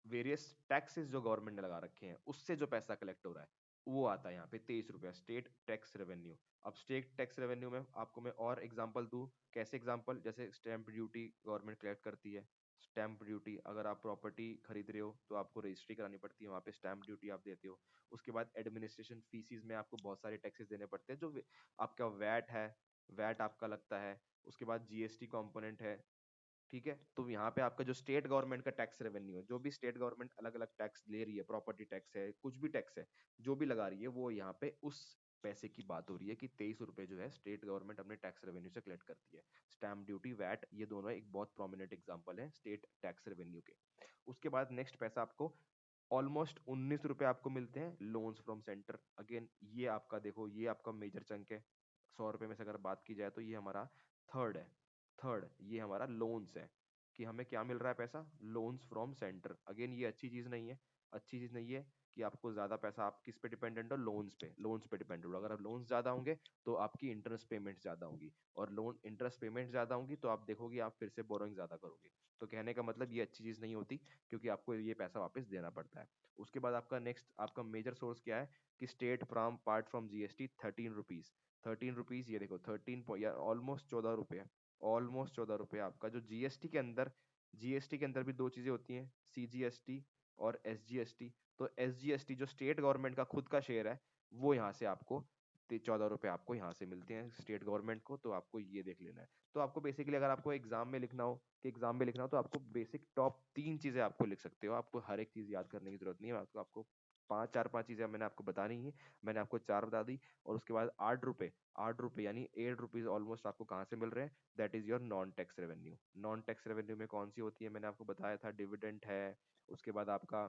वेरियस टैक्सेस जो गवर्नमेंट ने लगा रखे हैं उससे जो पैसा कलेक्ट हो रहा है वो आता है यहाँ पे 23 रुपया, स्टेट टैक्स रेवेन्यू। अब स्टेट टैक्स रेवेन्यू में आपको मैं और एग्जांपल दूं, कैसे एग्जांपल, जैसे स्टैंप ड्यूटी गवर्नमेंट कलेक्ट करती है। स्टैंप ड्यूटी, अगर आप प्रॉपर्टी खरीद रहे हो तो आपको रजिस्ट्री करानी पड़ती है, वहाँ पे स्टैंप ड्यूटी आप देते हो। उसके बाद एडमिनिस्ट्रेशन फीसिस में आपको बहुत सारे टैक्सेस देने पड़ते हैं, जो आपका वैट है, वैट आपका लगता है। उसके बाद जीएसटी कंपोनेंट है। ठीक है। तो यहाँ पे आपका जो स्टेट गवर्नमेंट का टैक्स रेवेन्यू है, जो भी स्टेट गवर्नमेंट अलग अलग टैक्स ले रही है, प्रॉपर्टी टैक्स है, कुछ भी टैक्स है जो भी लगा रही है, वो यहाँ पे उस पैसे की बात हो रही है कि 23 रुपये जो है स्टेट गवर्नमेंट अपने टैक्स रेवेन्यू से कलेक्ट करती है। स्टैम्प ड्यूटी, वैट, ये दोनों एक बहुत प्रोमिनेंट एग्जांपल है स्टेट टैक्स रेवेन्यू के। उसके बाद नेक्स्ट पैसा आपको ऑलमोस्ट 19 रुपये आपको मिलते हैं लोन्स फ्रॉम सेंटर। अगेन ये आपका देखो, ये आपका मेजर चंक है। 100 रुपये में से अगर बात की जाए तो ये हमारा थर्ड है। थर्ड ये हमारा लोन्स है, कि हमें क्या मिल रहा है पैसा, लोन्स फ्रॉम सेंटर। अगेन ये अच्छी चीज नहीं है, अच्छी चीज नहीं है कि आपको ज्यादा पैसा, आप किस पे डिपेंडेंट हो, लोन्स पे डिपेंडेंट हो। अगर आप लोन्स ज्यादा होंगे तो आपकी इंटरेस्ट पेमेंट ज्यादा होंगी, और लोन इंटरेस्ट पेमेंट ज्यादा होंगी तो आप देखोगे आप फिर से बोरोइंग ज्यादा करोगे। तो कहने का मतलब ये अच्छी चीज नहीं होती, क्योंकि आपको ये पैसा वापस देना पड़ता है। उसके बाद आपका नेक्स्ट आपका मेजर सोर्स क्या है कि state from part from GST 13 rupees. 13 rupees, ये देखो 13 या ऑलमोस्ट 14 रुपये, ऑलमोस्ट 14 रुपये आपका जो जीएसटी के अंदर। जीएसटी के अंदर भी दो चीजें होती हैं, सीजीएसटी और एसजीएसटी। तो एसजीएसटी जो स्टेट गवर्नमेंट का खुद का शेयर है, वो यहाँ से आपको 14 रुपये आपको यहाँ से मिलते हैं स्टेट गवर्नमेंट को। तो आपको ये देख लेना है। तो आपको बेसिकली अगर आपको एग्जाम में लिखना हो, कि एग्जाम में लिखना हो, तो आपको बेसिक टॉप 3 चीजें आपको लिख सकते हो। आपको हर एक चीज याद करने की जरूरत नहीं है। आपको पांच चीजें मैंने आपको बतानी ही, मैंने आपको 4 बता दी। और उसके बाद 8 रुपये, 8 रुपये यानी 8 रुपीज ऑलमोस्ट आपको कहाँ से मिल रहे हैं, that is your non tax revenue. Non tax revenue में कौन सी होती है, मैंने आपको बताया था, डिविडेंड है। उसके बाद आपका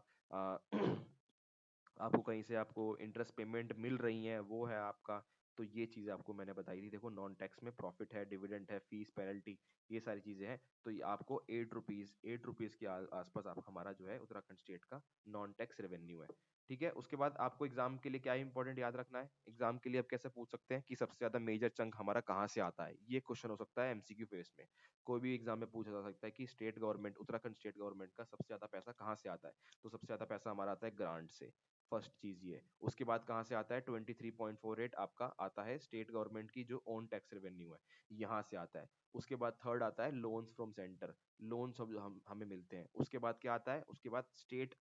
आपको कहीं से आपको इंटरेस्ट पेमेंट मिल रही है, वो है आपका। तो ये चीज़ आपको मैंने बताई थी। देखो नॉन टैक्स में प्रॉफिट है, डिविडेंड है, फीस, पेनल्टी, ये सारी चीज़ें हैं। तो ये आपको 8 रुपीज़ के आसपास आप हमारा जो है उत्तराखंड स्टेट का नॉन टैक्स रेवेन्यू है। ठीक है। उसके बाद आपको एग्जाम के लिए क्या इंपॉर्टेंट याद रखना है, एग्जाम के लिए आप कैसे पूछ सकते हैं कि सबसे ज्यादा मेजर चंक हमारा कहाँ से आता है। ये क्वेश्चन हो सकता है एमसीक्यू बेस में, कोई भी एग्जाम में पूछा जा सकता है कि state government, Uttarakhand state government का सबसे ज्यादा पैसा कहाँ से आता है। तो सबसे ज्यादा पैसा हमारा आता है ग्रांट से, फर्स्ट चीज ये। उसके बाद कहाँ से आता है, 23.48 आपका आता है स्टेट गवर्नमेंट की जो ओन टैक्स रेवेन्यू है, यहाँ से आता है। उसके बाद थर्ड आता है लोन्स फ्रॉम सेंटर, लोन्स हम हमें मिलते हैं। उसके बाद क्या आता है, उसके बाद स्टेट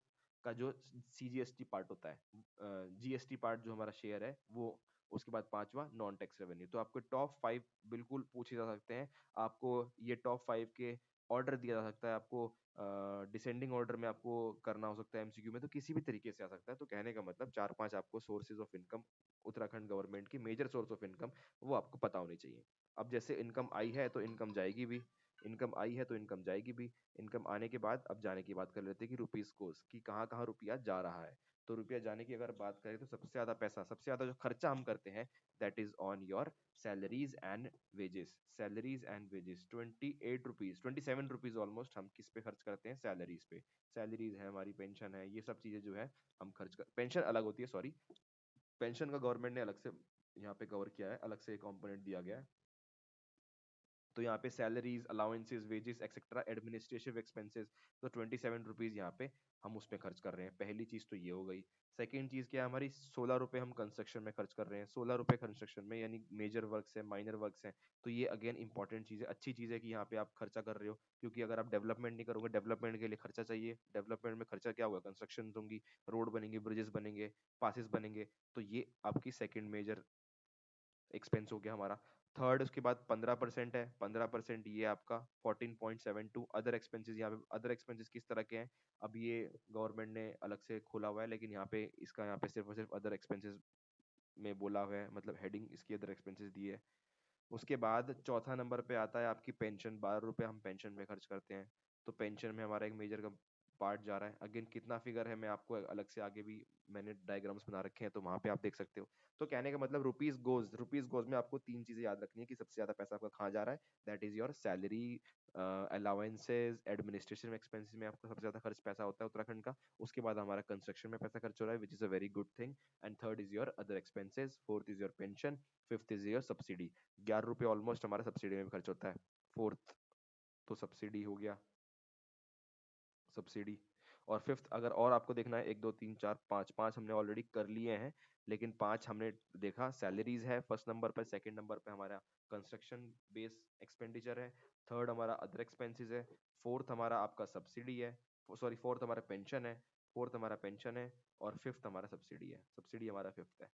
का जो सीजीएसटी पार्ट होता है, जीएसटी पार्ट जो हमारा शेयर है वो। उसके बाद पांचवा नॉन टैक्स रेवेन्यू। तो आपको टॉप 5 बिल्कुल पूछे जा सकते हैं। आपको ये टॉप 5 के ऑर्डर दिया जा सकता है, आपको डिसेंडिंग ऑर्डर में आपको करना हो सकता है एमसीक्यू में, तो किसी भी तरीके से आ सकता है। तो कहने का मतलब 4-5 आपको sources of income Uttarakhand government की, मेजर सोर्स ऑफ इनकम, वो आपको पता होनी चाहिए। अब जैसे इनकम आई है तो इनकम जाएगी भी, इनकम आई है तो इनकम जाएगी भी। इनकम आने के बाद अब जाने की बात कर लेते हैं कि रुपीज कोस, कि कहाँ कहाँ रुपया जा रहा है। तो रुपया जाने की अगर बात करें तो सबसे ज्यादा पैसा, सबसे ज्यादा जो खर्चा हम करते हैं, that is on your salaries and wages. Salaries and wages 28 rupees, 27 rupees almost हम किस पे खर्च करते हैं, सैलरीज पे। सैलरीज है हमारी, पेंशन है, ये सब चीजें जो है हम खर्च कर, पेंशन अलग होती है, सॉरी, पेंशन का गवर्नमेंट ने अलग से यहाँ पे कवर किया है, अलग से कंपोनेंट दिया गया है। तो यहाँ पे salaries, allowances, wages etcetera, administrative expenses, तो 27 रुपीज यहाँ पे हम उसमें खर्च कर रहे हैं। पहली चीज तो ये हो गई। सेकेंड चीज क्या है हमारी, 16 रुपये हम कंस्ट्रक्शन में खर्च कर रहे हैं। 16 रुपये कंस्ट्रक्शन में, यानी मेजर वर्क्स है, माइनर वर्क्स हैं। तो ये अगेन इंपॉर्टेंट चीज है, अच्छी चीज है कि यहाँ पे आप खर्चा कर रहे हो, क्योंकि अगर आप डेवलपमेंट नहीं करोगे, डेवलपमेंट के लिए खर्चा चाहिए। डेवलपमेंट में खर्चा क्या होगा, कंस्ट्रक्शन होंगी, रोड बनेंगे, ब्रिजेस बनेंगे, पासिस बनेंगे। तो ये आपकी सेकेंड मेजर एक्सपेंस हो गया हमारा। थर्ड, उसके बाद 15% है, 15% ये आपका 14.72 अदर एक्सपेंसेस। यहाँ पे अदर एक्सपेंसेस किस तरह के हैं, अब ये गवर्नमेंट ने अलग से खोला हुआ है, लेकिन यहाँ पे इसका यहाँ पे सिर्फ और सिर्फ अदर एक्सपेंसेस में बोला हुआ है, मतलब हेडिंग इसकी अदर एक्सपेंसेस दी है। उसके बाद चौथा नंबर पे आता है आपकी पेंशन। 12 रुपये हम पेंशन में खर्च करते हैं। तो पेंशन में हमारा एक मेजर का पार्ट जा रहा है। अगेन कितना फिगर है मैं आपको अलग से आगे भी मैंने डायग्राम्स बना रखे हैं, तो वहां पे आप देख सकते हो। तो कहने का मतलब रुपीज गोज में आपको 3 चीजें याद रखनी है कि सबसे ज्यादा पैसा आपका कहाँ जा रहा है, that is your salary, allowances, administration expenses में आपका सबसे ज्यादा खर्च पैसा होता है उत्तराखंड का। उसके बाद हमारा कंस्ट्रक्शन में पैसा खर्च हो रहा है, which is a very good thing. And third is your other expenses, fourth is your pension, fifth is your subsidy. 11 रुपये ऑलमोस्ट हमारा सब्सिडी में भी खर्च होता है। फोर्थ तो सब्सिडी हो गया, सब्सिडी। और फिफ्थ अगर और आपको देखना है, 1 2 3 4 5, पांच हमने ऑलरेडी कर लिए हैं, लेकिन पांच हमने देखा, सैलरीज है फर्स्ट नंबर पर, सेकंड नंबर पे हमारा कंस्ट्रक्शन बेस एक्सपेंडिचर है, थर्ड हमारा अदर एक्सपेंसेस है, फोर्थ हमारा आपका सब्सिडी है, सॉरी फोर्थ हमारा पेंशन है, फोर्थ हमारा पेंशन है, और फिफ्थ हमारा सब्सिडी है, सब्सिडी हमारा फिफ्थ है।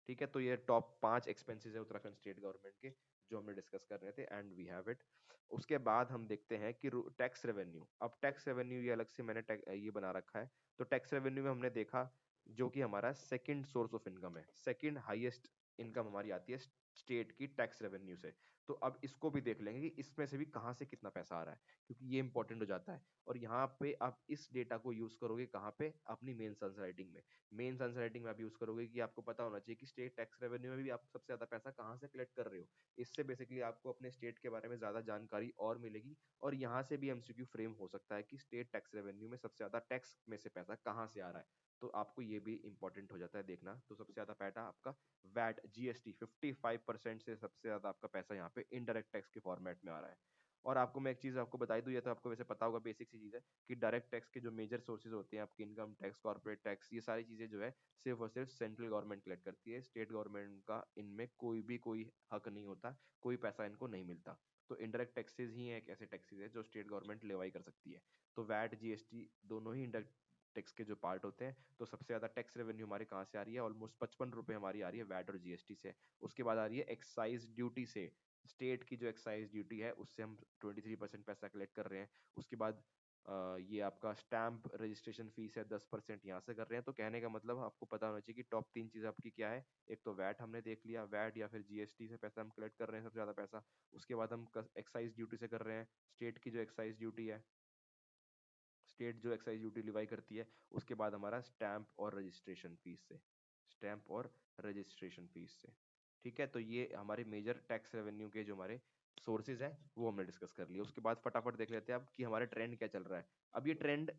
ठीक है। तो ये टॉप 5 एक्सपेंसेस है उत्तराखंड स्टेट गवर्नमेंट के, जो हमने डिस्कस कर रहे थे, एंड वी हैव इट। उसके बाद हम देखते हैं कि टैक्स रेवेन्यू। अब टैक्स रेवेन्यू ये अलग से मैंने ये बना रखा है। तो टैक्स रेवेन्यू में हमने देखा जो कि हमारा सेकंड सोर्स ऑफ इनकम है, सेकंड हाईएस्ट इनकम हमारी आती है स्टेट की टैक्स रेवेन्यू से। तो अब इसको भी देख लेंगे कि इसमें से भी कहाँ से कितना पैसा आ रहा है, क्योंकि ये इंपॉर्टेंट हो जाता है। और यहाँ पे आप इस डेटा को यूज करोगे कहाँ पे, अपनी मेंस आंसर राइटिंग में। मेंस आंसर राइटिंग में आप यूज करोगे कि आपको पता होना चाहिए कि स्टेट टैक्स रेवेन्यू में भी आप सबसे ज्यादा पैसा कहाँ से कलेक्ट कर रहे हो। इससे बेसिकली आपको अपने स्टेट के बारे में ज्यादा जानकारी और मिलेगी, और यहाँ से भी एमसीक्यू फ्रेम हो सकता है कि स्टेट टैक्स रेवेन्यू में सबसे ज्यादा टैक्स में से पैसा कहाँ से आ रहा है। तो आपको ये भी इंपॉर्टेंट हो जाता है देखना। तो सबसे ज्यादा पैसा आपका वैट जीएसटी 55% से सबसे ज्यादा आपका पैसा यहाँ पे इनडायरेक्ट टैक्स के फॉर्मेट में आ रहा है। और आपको मैं एक चीज आपको बताई दूं, ये तो आपको वैसे पता होगा, बेसिक सी चीज है कि डायरेक्ट टैक्स के जो मेजर सोर्सेज होते हैं आपके, इनकम टैक्स, कॉर्पोरेट टैक्स, ये सारी चीजें जो है सिर्फ और सिर्फ सेंट्रल गवर्नमेंट कलेक्ट करती है। स्टेट गवर्नमेंट का इनमें कोई हक नहीं होता, कोई पैसा इनको नहीं मिलता। तो इनडायरेक्ट टैक्सेस ही एक ऐसे टैक्सेस है जो स्टेट गवर्नमेंट लेवाई कर सकती है। तो वैट जीएसटी दोनों ही इंडायरेक्ट टैक्स के जो पार्ट होते हैं। तो सबसे ज्यादा टैक्स रेवेन्यू हमारे कहाँ से आ रही है, ऑलमोस्ट 55 रुपए हमारी आ रही है वैट और जीएसटी से। उसके बाद आ रही है एक्साइज ड्यूटी से, स्टेट की जो एक्साइज ड्यूटी है उससे हम 23% पैसा कलेक्ट कर रहे हैं। उसके बाद ये आपका स्टैंप रजिस्ट्रेशन फीस है 10% यहाँ से कर रहे हैं। तो कहने का मतलब आपको पता होना चाहिए कि टॉप तीन चीज आपकी क्या है। एक तो वैट हमने देख लिया, वैट या फिर जीएसटी से पैसा हम कलेक्ट कर रहे हैं सबसे ज्यादा पैसा। उसके बाद हम एक्साइज ड्यूटी से कर रहे हैं, स्टेट की जो एक्साइज ड्यूटी है, स्टेट जो एक्साइज ड्यूटी लिवाई करती है। उसके बाद हमारा स्टैंप और रजिस्ट्रेशन फीस से, स्टैंप और रजिस्ट्रेशन फीस से। ठीक है, तो ये हमारे मेजर टैक्स रेवेन्यू के जो हमारे सोर्सेज हैं वो हमने डिस्कस कर लिया। उसके बाद फटाफट देख लेते हैं अब कि हमारा ट्रेंड क्या चल रहा है। अब ये ट्रेंड,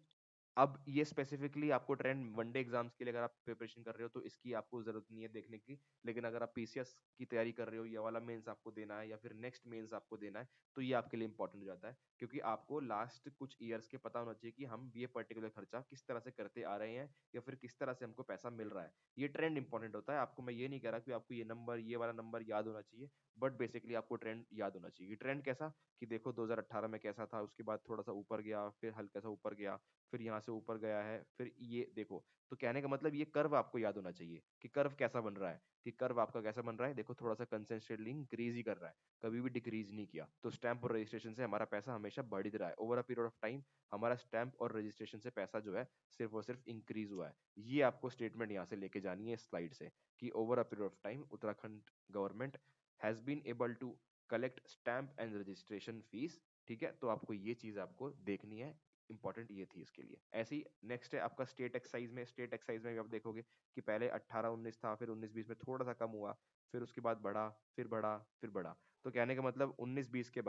अब ये स्पेसिफिकली आपको ट्रेंड वनडे एग्जाम्स के लिए अगर आप प्रिपरेशन कर रहे हो तो इसकी आपको जरूरत नहीं है देखने की। लेकिन अगर आप पीसीएस की तैयारी कर रहे हो, ये वाला मेंस आपको देना है या फिर नेक्स्ट मेंस आपको देना है, तो ये आपके लिए इंपॉर्टेंट हो जाता है। क्योंकि आपको लास्ट कुछ ईयर्स के पता होना चाहिए कि हम ये पर्टिकुलर खर्चा किस तरह से करते आ रहे हैं, या फिर किस तरह से हमको पैसा मिल रहा है। ये ट्रेंड इंपॉर्टेंट होता है। आपको मैं ये नहीं कह रहा कि आपको ये नंबर, ये वाला नंबर याद होना चाहिए, बट बेसिकली आपको ट्रेंड याद होना चाहिए। ट्रेंड कैसा, कि देखो 2018 में कैसा था, उसके बाद थोड़ा सा ऊपर गया, फिर हल्का सा ऊपर गया, फिर यहाँ से ऊपर गया है, फिर ये देखो। तो कहने का मतलब ये कर्व आपको याद होना चाहिए कि कर्व कैसा बन रहा है, कि कर्व आपका कैसा बन रहा है। देखो थोड़ा सा कंसिस्टेंटली इंक्रीज ही कर रहा है, कभी भी डिक्रीज नहीं किया। तो स्टैंप और रजिस्ट्रेशन से हमारा पैसा हमेशा बढ़ ही रहा है। Over a period of time हमारा स्टैंप और रजिस्ट्रेशन से पैसा जो है सिर्फ और सिर्फ इंक्रीज हुआ है। ये आपको स्टेटमेंट यहाँ से लेके जानी है इस स्लाइड से, कि over a period of time Uttarakhand government has been able to collect stamp and registration fees. ठीक है, तो आपको ये चीज आपको देखनी है, इंपॉर्टेंट ये थी इसके लिए। ऐसे ही नेक्स्ट है आपका स्टेट एक्साइज में। स्टेट एक्साइज में भी आप देखोगे कि पहले 18-19 था, फिर 19-20 में थोड़ा सा कम हुआ, फिर उसके बाद बढ़ा, फिर बढ़ा, फिर बढ़ा। तो कहने का मतलब 19-20 के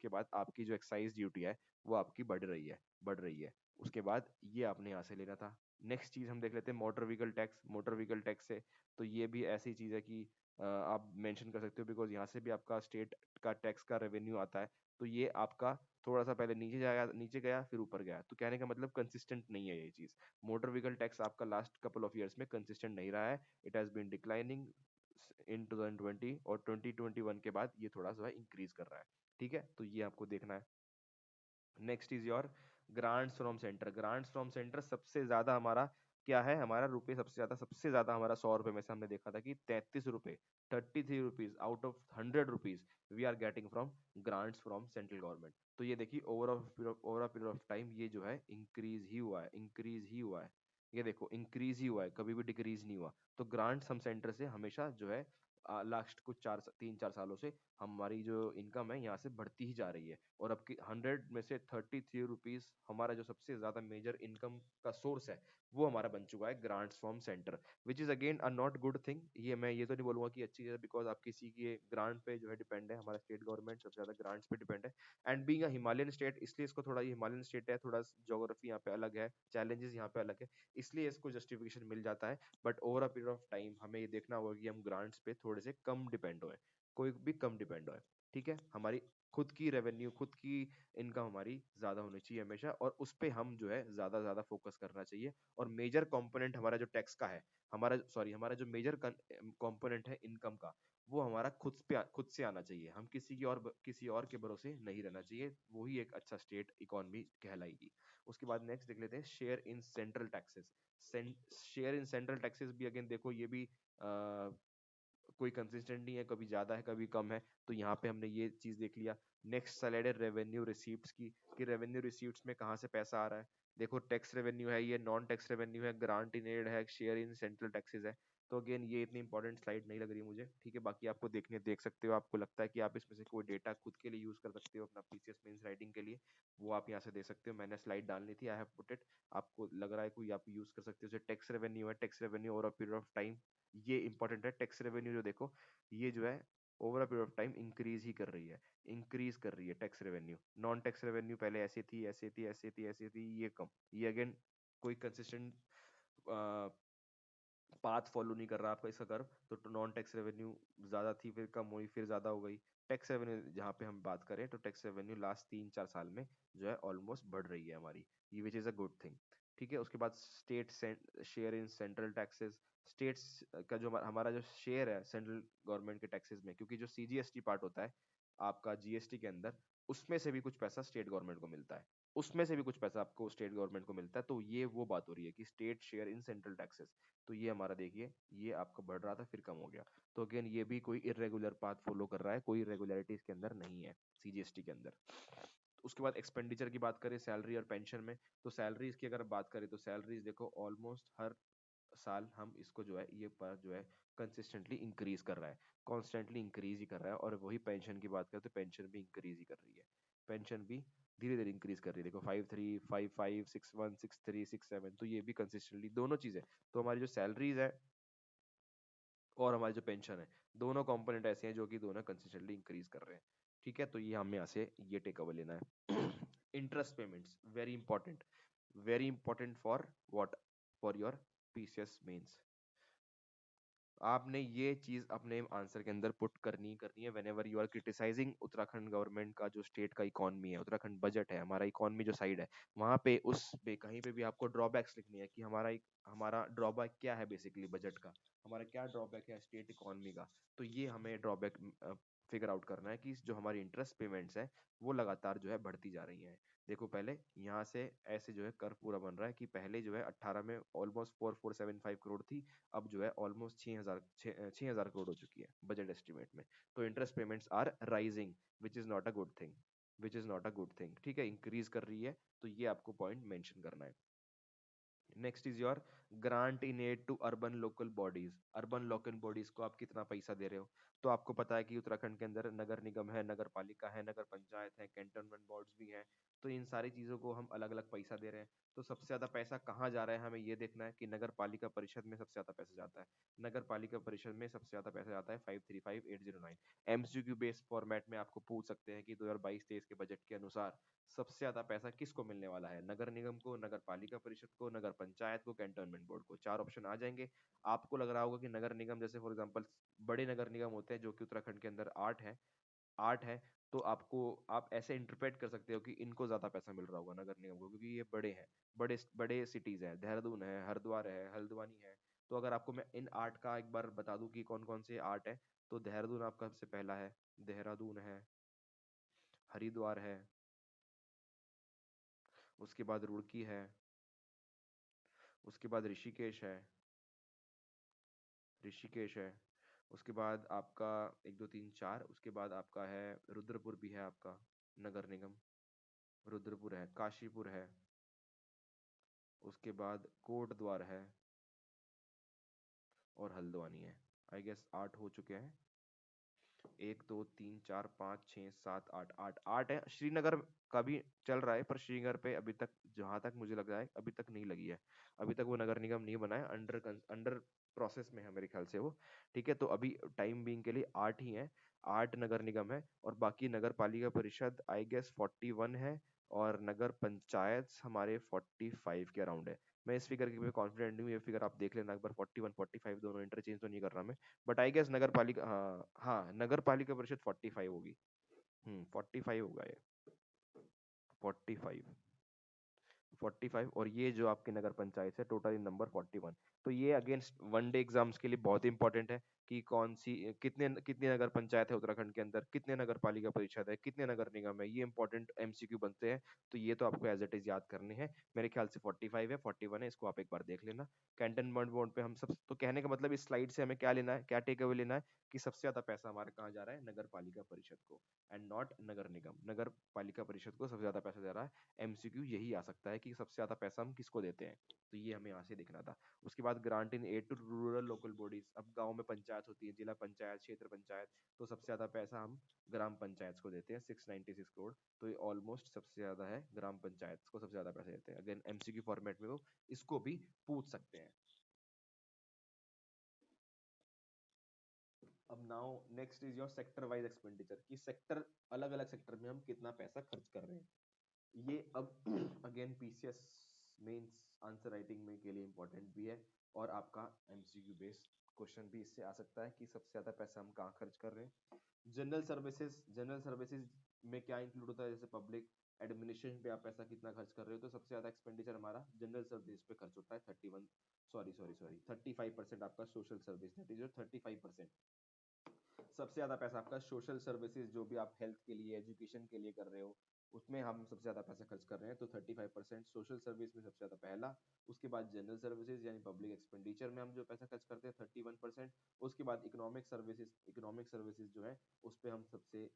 बाद आपकी जो एक्साइज ड्यूटी है वो आपकी बढ़ रही है, बढ़ रही है। उसके बाद ये आपने यहाँ से लेना था। नेक्स्ट चीज हम देख लेते हैं motor vehicle tax. Motor vehicle tax से तो ये भी ऐसी चीज है कि आप मेंशन कर सकते हो, बिकॉज यहाँ से भी आपका स्टेट का टैक्स का रेवेन्यू आता है। तो ये आपका थोड़ा सा पहले नीचे जाएगा, नीचे गया फिर ऊपर गया। तो कहने का मतलब कंसिस्टेंट नहीं है ये चीज। मोटर व्हीकल टैक्स आपका लास्ट कपल ऑफ इयर्स में कंसिस्टेंट नहीं रहा है, it has been declining in 2020, और 2021 के बाद ये थोड़ा सा इंक्रीज कर रहा है। ठीक है, तो ये आपको देखना है। Next is your grants from centre. Grants from centre सबसे ज्यादा हमारा क्या है, हमारा रुपए सबसे ज्यादा हमारा 100 रुपए में से हमने देखा था कि 33 रुपए, 33 rupees out of 100 rupees we are getting from grants from central government. तो ये देखिए ओवर पीरियड ऑफ टाइम ये जो है इंक्रीज ही हुआ है, इंक्रीज ही हुआ है। ये देखो इंक्रीज ही हुआ है, कभी भी डिक्रीज नहीं हुआ। तो ग्रांट्स हम सेंटर से हमेशा जो है लास्ट कुछ 3-4 सालों से हमारी जो इनकम है यहाँ से बढ़ती ही जा रही है। और अब की 100 में से 33 रुपीज हमारा जो सबसे ज्यादा मेजर इनकम का सोर्स है वो हमारा बन चुका है grants from centre, which is again a not good thing. ये मैं ये तो नहीं बोलूंगा कि अच्छी चीज है, बिकॉज आप किसी के ग्रांट पे जो है डिपेंड है। हमारा स्टेट गवर्नमेंट सबसे ज्यादा ग्रांट्स पे डिपेंड है। And being a Himalayan state, इसलिए इसको थोड़ा, ये हिमालयन स्टेट है, थोड़ा ज्योग्राफी यहाँ पे अलग है, चैलेंजेस यहाँ पे अलग है, इसलिए इसको जस्टिफिकेशन मिल जाता है। But over a period of time हमें ये देखना होगा कि हम ग्रांट्स पे थोड़े से कम डिपेंड होए, कोई भी कम डिपेंड होए। ठीक है, हमारी खुद की रेवेन्यू, खुद की इनकम हमारी ज्यादा होनी चाहिए हमेशा, और उस पे हम जो है ज्यादा ज्यादा फोकस करना चाहिए। और मेजर कंपोनेंट हमारा जो टैक्स का है, हमारा जो मेजर कंपोनेंट है इनकम का, वो हमारा खुद से आना चाहिए। हम किसी और के भरोसे नहीं रहना चाहिए, वही एक अच्छा स्टेट इकोनॉमी कहलाएगी। उसके बाद नेक्स्ट देख लेते हैं share in central taxes. Share in central taxes भी अगेन देखो, ये भी कोई कंसिस्टेंट नहीं है, कभी ज्यादा है कभी कम है। तो यहाँ पे हमने ये चीज देख लिया। नेक्स्ट स्लाइड है रेवेन्यू रिसीप्ट्स की, कि रेवेन्यू रिसीप्ट्स में कहाँ से पैसा आ रहा है। देखो टैक्स रेवेन्यू है, ये नॉन टैक्स रेवेन्यू है, ग्रांट इन एड है, शेयर इन सेंट्रल टैक्सेस है। तो अगेन ये इतनी इंपॉर्टेंट स्लाइड नहीं लग रही मुझे, ठीक है। बाकी आपको देख सकते हो, आपको लगता है कि आप इसमें से कोई डेटा खुद के लिए यूज कर सकते हो अपना पीसीएस मेंस राइटिंग के लिए, वो आप यहाँ से दे सकते हो। मैंने स्लाइड डालनी थी, आई हैव पुट इट। आपको लग रहा है कोई आप यूज कर सकते हो, जैसे टैक्स रेवेन्यू है, tax revenue over a period of time, ये इंपॉर्टेंट है। टैक्स रेवेन्यू जो देखो, ये जो है over a period of time increase ही कर रही है, इंक्रीज कर रही है tax revenue. Non tax revenue पहले ऐसी थी, ऐसी थी, ऐसी थी, ऐसी थी, ये कम, ये अगेन कोई कंसिस्टेंट पाथ फॉलो नहीं कर रहा आपका इसका कर्व। तो नॉन टैक्स रेवेन्यू ज्यादा थी, फिर कम हुई, फिर ज्यादा हो गई। टैक्स रेवेन्यू जहाँ पे हम बात करें, तो टैक्स रेवेन्यू लास्ट 3-4 साल में जो है ऑलमोस्ट बढ़ रही है हमारी, ये which is a good thing, ठीक है। उसके बाद state share in central taxes, states का जो हमारा जो शेयर है सेंट्रल गवर्नमेंट के टैक्सेस में, क्योंकि जो सीजीएसटी पार्ट होता है आपका जीएसटी के अंदर, उसमें से भी कुछ पैसा स्टेट गवर्नमेंट को मिलता है, उसमें से भी कुछ पैसा आपको स्टेट गवर्नमेंट को मिलता है। तो ये वो बात हो रही है कि state share in central taxes, तो ये हमारा देखिए, ये आपका बढ़ रहा था फिर कम हो गया। तो अगेन ये भी कोई इरेगुलर पाथ फॉलो कर रहा है, कोई इरेगुलरिटी इसके अंदर नहीं है सीजीएसटी के अंदर। उसके बाद एक्सपेंडिचर की बात करें सैलरी और पेंशन में, तो सैलरीज की अगर बात करें तो सैलरीज देखो ऑलमोस्ट हर साल हम इसको जो है ये पर जो है कंसिस्टेंटली इंक्रीज कर रहा है, कॉन्स्टेंटली इंक्रीज ही कर रहा है। और वही पेंशन की बात करें तो पेंशन भी इंक्रीज ही कर रही है, पेंशन भी धीरे धीरे इंक्रीज कर रही है। देखो 5-3, 5-5, 6-1, 6-3, 6-7, तो ये भी कंसिस्टेंटली दोनों चीजें। तो हमारी जो सैलरीज है और हमारी जो पेंशन है, दोनों कंपोनेंट ऐसे हैं जो कि दोनों कंसिस्टेंटली इंक्रीज कर रहे हैं, ठीक है। तो ये हमें यहाँ से ये टेक अवे लेना है। Interest payments very important for what, for your PCS mains. आपने ये चीज अपने आंसर के अंदर पुट करनी है whenever you are criticising Uttarakhand government का जो स्टेट का इकोनॉमी है, उत्तराखंड बजट है, हमारा इकोनॉमी जो साइड है, वहां पे उस पे कहीं पे भी आपको ड्रॉबैक्स लिखनी है कि हमारा ड्रॉबैक क्या है बेसिकली बजट का, हमारा क्या ड्रॉबैक है स्टेट इकोनॉमी का। तो ये हमें ड्रॉबैक फिगर आउट करना है कि जो हमारी इंटरेस्ट पेमेंट्स है वो लगातार जो है बढ़ती जा रही हैं। देखो पहले यहाँ से ऐसे जो है कर्व पूरा बन रहा है कि पहले जो है 18 में ऑलमोस्ट 4475 करोड़ थी, अब जो है ऑलमोस्ट 6000 करोड़ हो चुकी है बजट एस्टिमेट में। तो interest payments are rising, which is not a good thing, which is not a good thing, ठीक है, इंक्रीज कर रही है। तो ये आपको पॉइंट मेंशन करना है। Next is your grant in aid to urban local bodies, urban local bodies को आप कितना पैसा दे रहे हो। तो आपको पता है कि उत्तराखंड के अंदर नगर निगम है, नगर पालिका है, नगर पंचायत है, कैंटोनमेंट बोर्ड्स भी हैं। तो इन सारी चीजों को हम अलग अलग पैसा दे रहे हैं। तो सबसे ज्यादा पैसा कहाँ जा रहा है हमें ये देखना है कि नगर पालिका परिषद में सबसे ज्यादा पैसा जाता है। नगर पालिका परिषद में सबसे ज्यादा पैसा जाता है 535809। एमसीक्यू बेस्ड फॉर्मेट में आपको पूछ सकते हैं कि 2022-23 के बजट के अनुसार सबसे ज्यादा पैसा किसको मिलने वाला है, नगर निगम को, नगर पालिका परिषद को, नगर पंचायत को, कैंटोनमेंट बोर्ड को। चार ऑप्शन आ जाएंगे। आपको लग रहा होगा कि नगर निगम, जैसे फॉर एग्जांपल बड़े नगर निगम होते हैं जो कि उत्तराखंड के अंदर 8 है, तो आप ऐसे इंटरप्रेट कर सकते हो कि इनको ज्यादा पैसा मिल रहा होगा नगर निगम को, क्योंकि ये बड़े हैं, बड़े बड़े सिटीज हैं, देहरादून है, हरिद्वार है, हल्द्वानी है। तो अगर आपको मैं इन 8 का एक बार बता दूं कि कौन कौन से 8 है, तो देहरादून आपका सबसे पहला है, देहरादून है, हरिद्वार है, उसके बाद रुड़की है, उसके बाद ऋषिकेश है, उसके बाद आपका 1 2 3 4, उसके बाद आपका है रुद्रपुर भी है आपका नगर निगम, रुद्रपुर है, काशीपुर है, उसके बाद कोट द्वार है और हल्द्वानी है। आई गेस 8 हो चुके हैं। 1 2 3 4 5 6 7 8, 8 है। श्रीनगर का भी चल रहा है, पर श्रीनगर पे अभी तक जहां तक मुझे लग रहा है अभी तक नहीं लगी है, अभी तक वो नगर निगम नहीं बना है, अंडर प्रोसेस में है मेरे ख्याल से वो, ठीक है। तो अभी टाइम बीइंग के लिए 8 ही है, 8 नगर निगम है, और बाकी नगर पालिका परिषद आई गेस 41 है, और नगर पंचायत हमारे 45 के अराउंड है। मैं इस फिगर की कॉन्फिडेंट नहीं हूँ, ये फिगर आप देख लेना एक बार, 41 45 दोनों इंटरचेंज तो नहीं कर रहा मैं, बट आई गेस नगर पालिका, हाँ हाँ, नगर पालिका परिषद 45 होगी। 45 होगा ये, 45, 45। और ये जो आपके नगर पंचायत है टोटल इन नंबर 41। तो ये अगेंस्ट वन डे एग्जाम्स के लिए बहुत इंपॉर्टेंट है। कि कौन सी कितने कितनी नगर पंचायत है उत्तराखंड के अंदर, कितने नगर पालिका परिषद है, कितने नगर निगम है, ये इंपॉर्टेंट एमसीक्यू बनते हैं। तो ये तो आपको एज इट इज याद करने हैं। मेरे ख्याल से 45 है, 41 है, इसको आप एक बार देख लेना। कैंटनमेंट बोर्ड पे हम सब, तो कहने का मतलब इस स्लाइड से हमें क्या लेना है, क्या टेक अवे लेना है कि सबसे ज्यादा पैसा हमारा कहाँ जा रहा है, नगर पालिका परिषद को, एंड नॉट नगर निगम। नगर पालिका परिषद को सबसे ज्यादा पैसा दे रहा है। एमसीक्यू यही आ सकता है कि सबसे ज्यादा पैसा हम किसको देते हैं, तो ये हमें यहाँ से देखना था। उसके बाद grant in aid to rural local bodies, अब गांव में पंचायत होती है, जिला पंचायत, क्षेत्र पंचायत, तो सबसे ज्यादा पैसा हम ग्राम पंचायत को देते हैं 696 करोड़। तो ये ऑलमोस्ट सबसे ज्यादा है, ग्राम पंचायत को सबसे ज्यादा पैसे देते हैं। अगेन एमसीक्यू फॉर्मेट में वो इसको भी पूछ सकते हैं। अब now next is your sector wise expenditure, कि सेक्टर, अलग अलग सेक्टर में हम कितना पैसा खर्च कर रहे हैं। ये अब again PCS mains answer writing में के लिए इंपॉर्टेंट भी है, और आपका एमसीक्यू बेस्ड क्वेश्चन भी इससे आ सकता है कि सबसे ज्यादा पैसा हम कहाँ खर्च कर रहे हैं। जनरल सर्विसेज, जनरल सर्विसेज में क्या इंक्लूड होता है, जैसे पब्लिक एडमिनिस्ट्रेशन पे आप पैसा कितना खर्च कर रहे हो, तो सबसे ज्यादा एक्सपेंडिचर हमारा जनरल सर्विस पे खर्च होता है। 31, सॉरी 35% आपका social service, that is your 35%। सबसे ज्यादा पैसा आपका सोशल सर्विसेज, जो भी आप हेल्थ के लिए, एजुकेशन के लिए कर रहे हो, उसमें हम सबसे ज्यादा पैसा खर्च कर रहे हैं। तो 35% सोशल सर्विस में सबसे ज्यादा पहला। उसके बाद जनरल सर्विसेज यानी पब्लिक एक्सपेंडिचर में हम जो पैसा खर्च करते हैं 31%। उसके बाद इकोनॉमिक सर्विसेज, इकोनॉमिक सर्विसेज जो है उस पर हम सबसे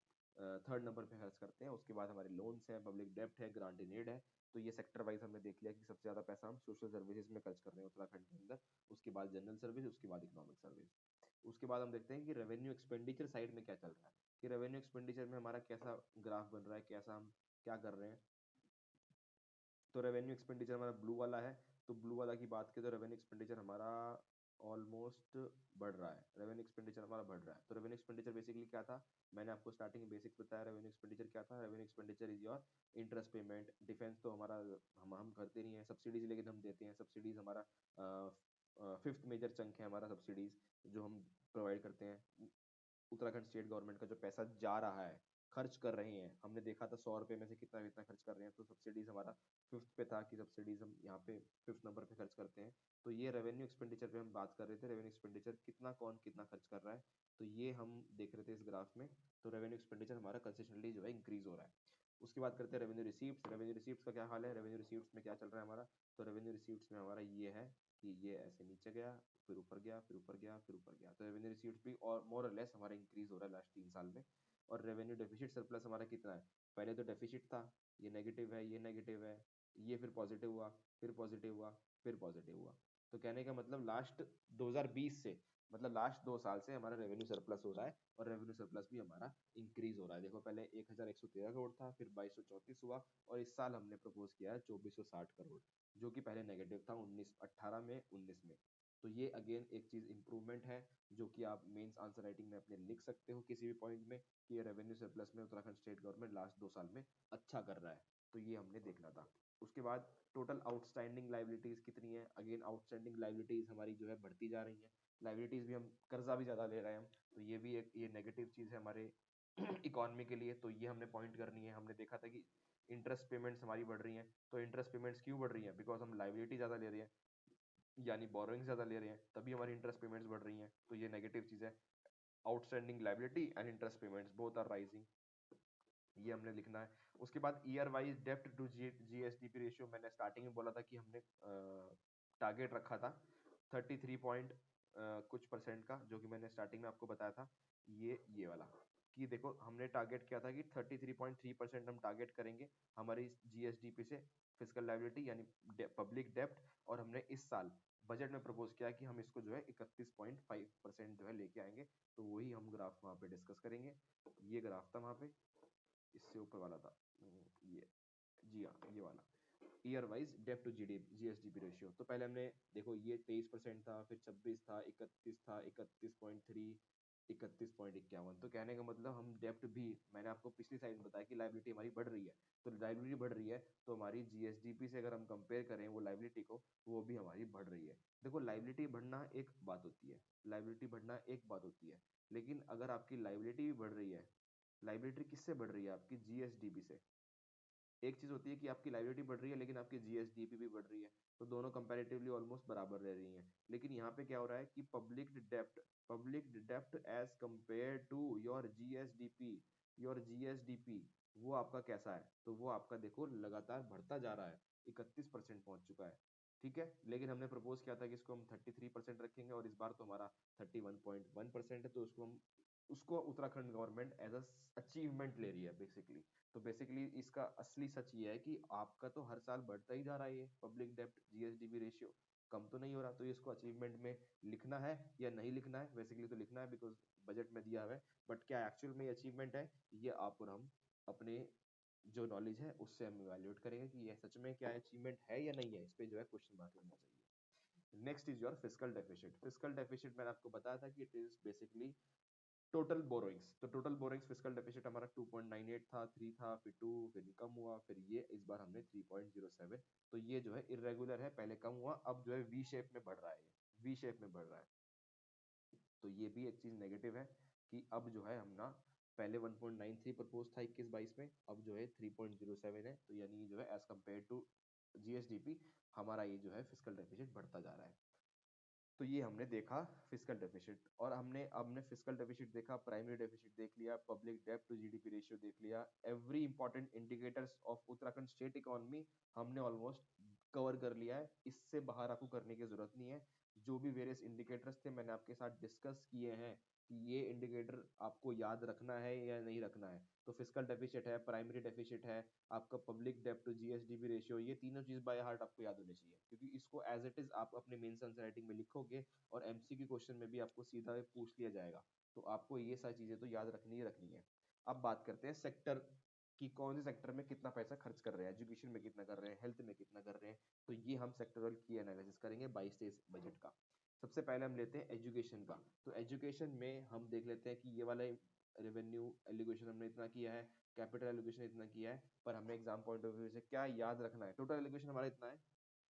थर्ड नंबर पे खर्च करते हैं। उसके बाद हमारे लोन्स हैं, पब्लिक डेप्ट है, ग्रांट इन एड है। तो ये सेक्टर वाइज हमने देख लिया कि सबसे ज्यादा पैसा हम सोशल सर्विसेज में खर्च कर रहे हैं उत्तराखंड के अंदर। उसके बाद जनरल सर्विस, उसके बाद इकोनॉमिक सर्विस। उसके बाद हम देखते हैं कि रेवेन्यू एक्सपेंडिचर साइड में क्या चल रहा है, कि रेवेन्यू एक्सपेंडिचर में हमारा कैसा ग्राफ बन रहा है, कैसा हम क्या कर रहे हैं। तो रेवेन्यू एक्सपेंडिचर हमारा ब्लू वाला है। तो ब्लू वाला की बात करें तो रेवेन्यू एक्सपेंडिचर हमारा ऑलमोस्ट बढ़ रहा है, रेवेन्यू एक्सपेंडिचर हमारा बढ़ रहा है। तो रेवेन्यू एक्सपेंडिचर बेसिकली क्या था, मैंने आपको स्टार्टिंग में बेसिक्स बताया। रेवेन्यू एक्सपेंडिचर क्या था, revenue expenditure is your interest payment, defence तो हमारा हम करते नहीं है, सब्सिडीज लेकिन हम देते हैं। सब्सिडीज हमारा फिफ्थ मेजर चंक है हमारा, सब्सिडीज जो हम प्रोवाइड करते हैं। उत्तराखंड स्टेट गवर्नमेंट का जो पैसा जा रहा है, खर्च कर रहे हैं, हमने देखा था 100 रुपए में से कितना कितना खर्च कर रहे हैं। तो सब्सिडीज हमारा फिफ्थ पे था, कि सब्सिडीज हम यहाँ पे फिफ्थ नंबर पे खर्च करते हैं। तो ये रेवेन्यू एक्सपेंडिचर पे हम बात कर रहे थे, रेवेन्यू एक्सपेंडिचर कितना कौन कितना खर्च कर रहा है, तो ये हम देख रहे थे इस ग्राफ में। तो रेवेन्यू एक्सपेंडिचर हमारा कंसिस्टेंटली जो है इंक्रीज हो रहा है। उसके बाद करते हैं रेवेन्यू रिसीप्ट। रेवेन्यू रिसीप्ट का क्या हाल है, रेवेन्यू रिसीप्ट में क्या चल रहा है हमारा। तो रेवेन्यू रिसीप्ट में हमारा ये है कि ये ऐसे नीचे गया, फिर ऊपर गया, फिर ऊपर गया, फिर ऊपर गया। तो रेवेन्यू रिसीट्स भी और मोर और लेस हमारा इंक्रीज हो रहा है लास्ट 3 साल में। और रेवेन्यू डेफिसिट सरप्लस हमारा कितना है, पहले तो डेफिसिट था, ये नेगेटिव है, ये नेगेटिव है, ये फिर पॉजिटिव हुआ, फिर पॉजिटिव हुआ, फिर पॉजिटिव हुआ। तो कहने का मतलब लास्ट 2020 से, मतलब लास्ट 2 साल से हमारा रेवेन्यू सरप्लस हो रहा है, और रेवेन्यू सरप्लस भी हमारा इंक्रीज हो रहा है। देखो पहले 1113 करोड़ था, फिर 2234 हुआ, और इस साल हमने प्रपोज किया है 2460 करोड़, जो कि पहले नेगेटिव था 18 में, 19 में। तो ये अगेन एक चीज इंप्रूवमेंट है, जो कि आप मेंस आंसर राइटिंग में अपने लिख सकते हो किसी भी पॉइंट में, कि ये रेवेन्यू सरप्लस में उत्तराखंड स्टेट गवर्नमेंट लास्ट 2 साल में अच्छा कर रहा है। तो ये हमने देखना था। उसके बाद टोटल आउटस्टैंडिंग लाइबिलिटीज कितनी है, अगेन आउटस्टैंडिंग लाइबिलिटीज हमारी जो है बढ़ती जा रही है। लाइबिलिटीज भी हम कर्जा भी ज्यादा ले रहे हैं हम, तो ये भी एक ये नेगेटिव चीज है हमारे इकोनॉमी के लिए। तो ये हमने पॉइंट करनी है। हमने देखा था कि इंटरेस्ट पेमेंट्स हमारी बढ़ रही हैं। तो इंटरेस्ट पेमेंट्स क्यों बढ़ रही हैं, बिकॉज हम लाइबिलिटी ज्यादा ले रहे हैं, यानी बोरोइंग ज्यादा ले रहे हैं, तभी हमारी इंटरेस्ट पेमेंट्स बढ़ रही हैं। तो ये नेगेटिव चीज है। Outstanding liability and interest payments both are rising, ये हमने लिखना है। उसके बाद ईयर वाइज डेप्ट टू जीएसडीपी रेशियो, मैंने स्टार्टिंग में बोला था कि हमने टारगेट रखा था 33 पॉइंट कुछ परसेंट का, जो कि मैंने स्टार्टिंग में आपको बताया था। ये वाला, कि देखो हमने टारगेट किया था कि 33.3% हम टारगेट करेंगे हमारी जीएसडीपी से, फिजिकल लाइबिलिटी यानी पब्लिक डेप्ट। और हमने इस साल बजट में प्रपोज किया कि हम इसको जो है 31.5% जो है लेके आएंगे। तो वही हम ग्राफ वहाँ पे डिस्कस करेंगे। ये ग्राफ था वहाँ पे, इससे ऊपर वाला था ये, जी हाँ ये वाला, ईयर वाइज डेप्ट टू जीएसडीपी रेशियो। तो पहले हमने देखो ये 23% था, फिर 26 था, 31 था, 31.3, 31.51। तो कहने का मतलब हम डेप्ट भी, मैंने आपको पिछली साइड में बताया कि लाइबिलिटी हमारी बढ़ रही है। तो लाइबिलिटी बढ़ रही है, तो हमारी जीएसडीपी से अगर हम कंपेयर करें वो लाइबिलिटी को, वो भी हमारी बढ़ रही है। देखो लाइबिलिटी बढ़ना एक बात होती है, लाइबिलिटी बढ़ना एक बात होती है, लेकिन अगर आपकी लाइबिलिटी भी बढ़ रही है, लाइबिलिटी किससे बढ़ रही है, आपकी जीएसडीपी से। एक चीज होती है कि आपकी लायबिलिटी बढ़ रही है लेकिन आपकी जीएसडीपी भी बढ़ रही है, तो दोनों कंपैरेटिवली ऑलमोस्ट बराबर रह रही हैं। लेकिन यहाँ पे क्या हो रहा है कि पब्लिक डेप्ट as compare to your GSDP वो आपका कैसा है, तो वो आपका देखो लगातार बढ़ता जा रहा है, 31% पहुंच चुका है। ठीक है, लेकिन हमने प्रपोज किया था कि इसको हम 33% रखेंगे और इस बार तो हमारा 31.1% है, तो उसको उत्तराखंड गवर्नमेंट एज अचीवमेंट ले रही है बेसिकली। तो बेसिकली इसका असली सच ये है कि आपका तो हर साल बढ़ता ही जा रहा है, ये पब्लिक डेप्ट जीएसडीपी रेशियो कम तो नहीं हो रहा, तो इसको अचीवमेंट में लिखना है या नहीं लिखना है, बेसिकली तो लिखना है बिकॉज बजट में दिया हुआ है, बट क्या एक्चुअल में अचीवमेंट है ये आप और हम अपने जो नॉलेज है उससे हम इवेल्युएट करेंगे कि ये सच में क्या अचीवमेंट है या नहीं है, इस पे जो है क्वेश्चन मार्क लगना चाहिए। Next is your fiscal deficit. Fiscal deficit मैंने आपको बताया था कि it is basically total borrowings. तो टोटल बोरोइंग्स फिस्कल डेफिसिट हमारा 2.98 था, 3 था, फिर 2, फिर कम हुआ, फिर ये इस बार हमने 3.07। तो ये जो है इरेगुलर है, पहले कम हुआ अब जो है वी शेप में बढ़ रहा है, वी शेप में बढ़ रहा है। तो ये भी एक चीज नेगेटिव है कि अब जो है हम ना पहले 1.93 प्रपोज था 21-22 में, अब जो है 3.07 है, तो यानी जो है एज कम्पेयर टू जीएसडीपी हमारा ये जो है फिस्कल डेफिसिट बढ़ता जा रहा है। तो ये हमने देखा फिस्कल डेफिसिट, और हमने फिस्कल डेफिसिट देखा, प्राइमरी डेफिसिट देख लिया, पब्लिक डेब्ट टू जीडीपी रेशियो देख लिया, every important indicators of Uttarakhand state economy हमने ऑलमोस्ट कवर कर लिया है, इससे बाहर आपको करने की जरूरत नहीं है। जो भी वेरियस इंडिकेटर्स थे मैंने आपके साथ डिस्कस किए हैं कि ये इंडिकेटर आपको याद रखना है या नहीं रखना है। तो फिस्कल डेफिसिट है, प्राइमरी डेफिसिट है, आपका पब्लिक डेब्ट टू जीएसडीपी रेशियो, ये तीनों चीज बाय हार्ट आपको याद होनी चाहिए, क्योंकि इसको एज इट इज आप अपने मेंस आंसर राइटिंग में लिखोगे और एमसीक्यू क्वेश्चन में भी आपको सीधा पूछ लिया जाएगा, तो आपको ये सारी चीजें तो याद रखनी ही रखनी है। अब बात करते हैं सेक्टर कि कौन से सेक्टर में कितना पैसा खर्च कर रहे हैं, एजुकेशन में कितना कर रहे हैं, हेल्थ में कितना कर रहे हैं, तो ये हम सेक्टरल की एनालिसिस करेंगे 22-23 बजट का। सबसे पहले हम लेते हैं एजुकेशन का। तो एजुकेशन में हम देख लेते हैं कि ये वाला रेवेन्यू एलोकेशन हमने इतना किया है, कैपिटल एलोकेशन इतना किया है, पर हमें एग्जाम पॉइंट ऑफ व्यू से क्या याद रखना है, टोटल एलोकेशन हमारा इतना है,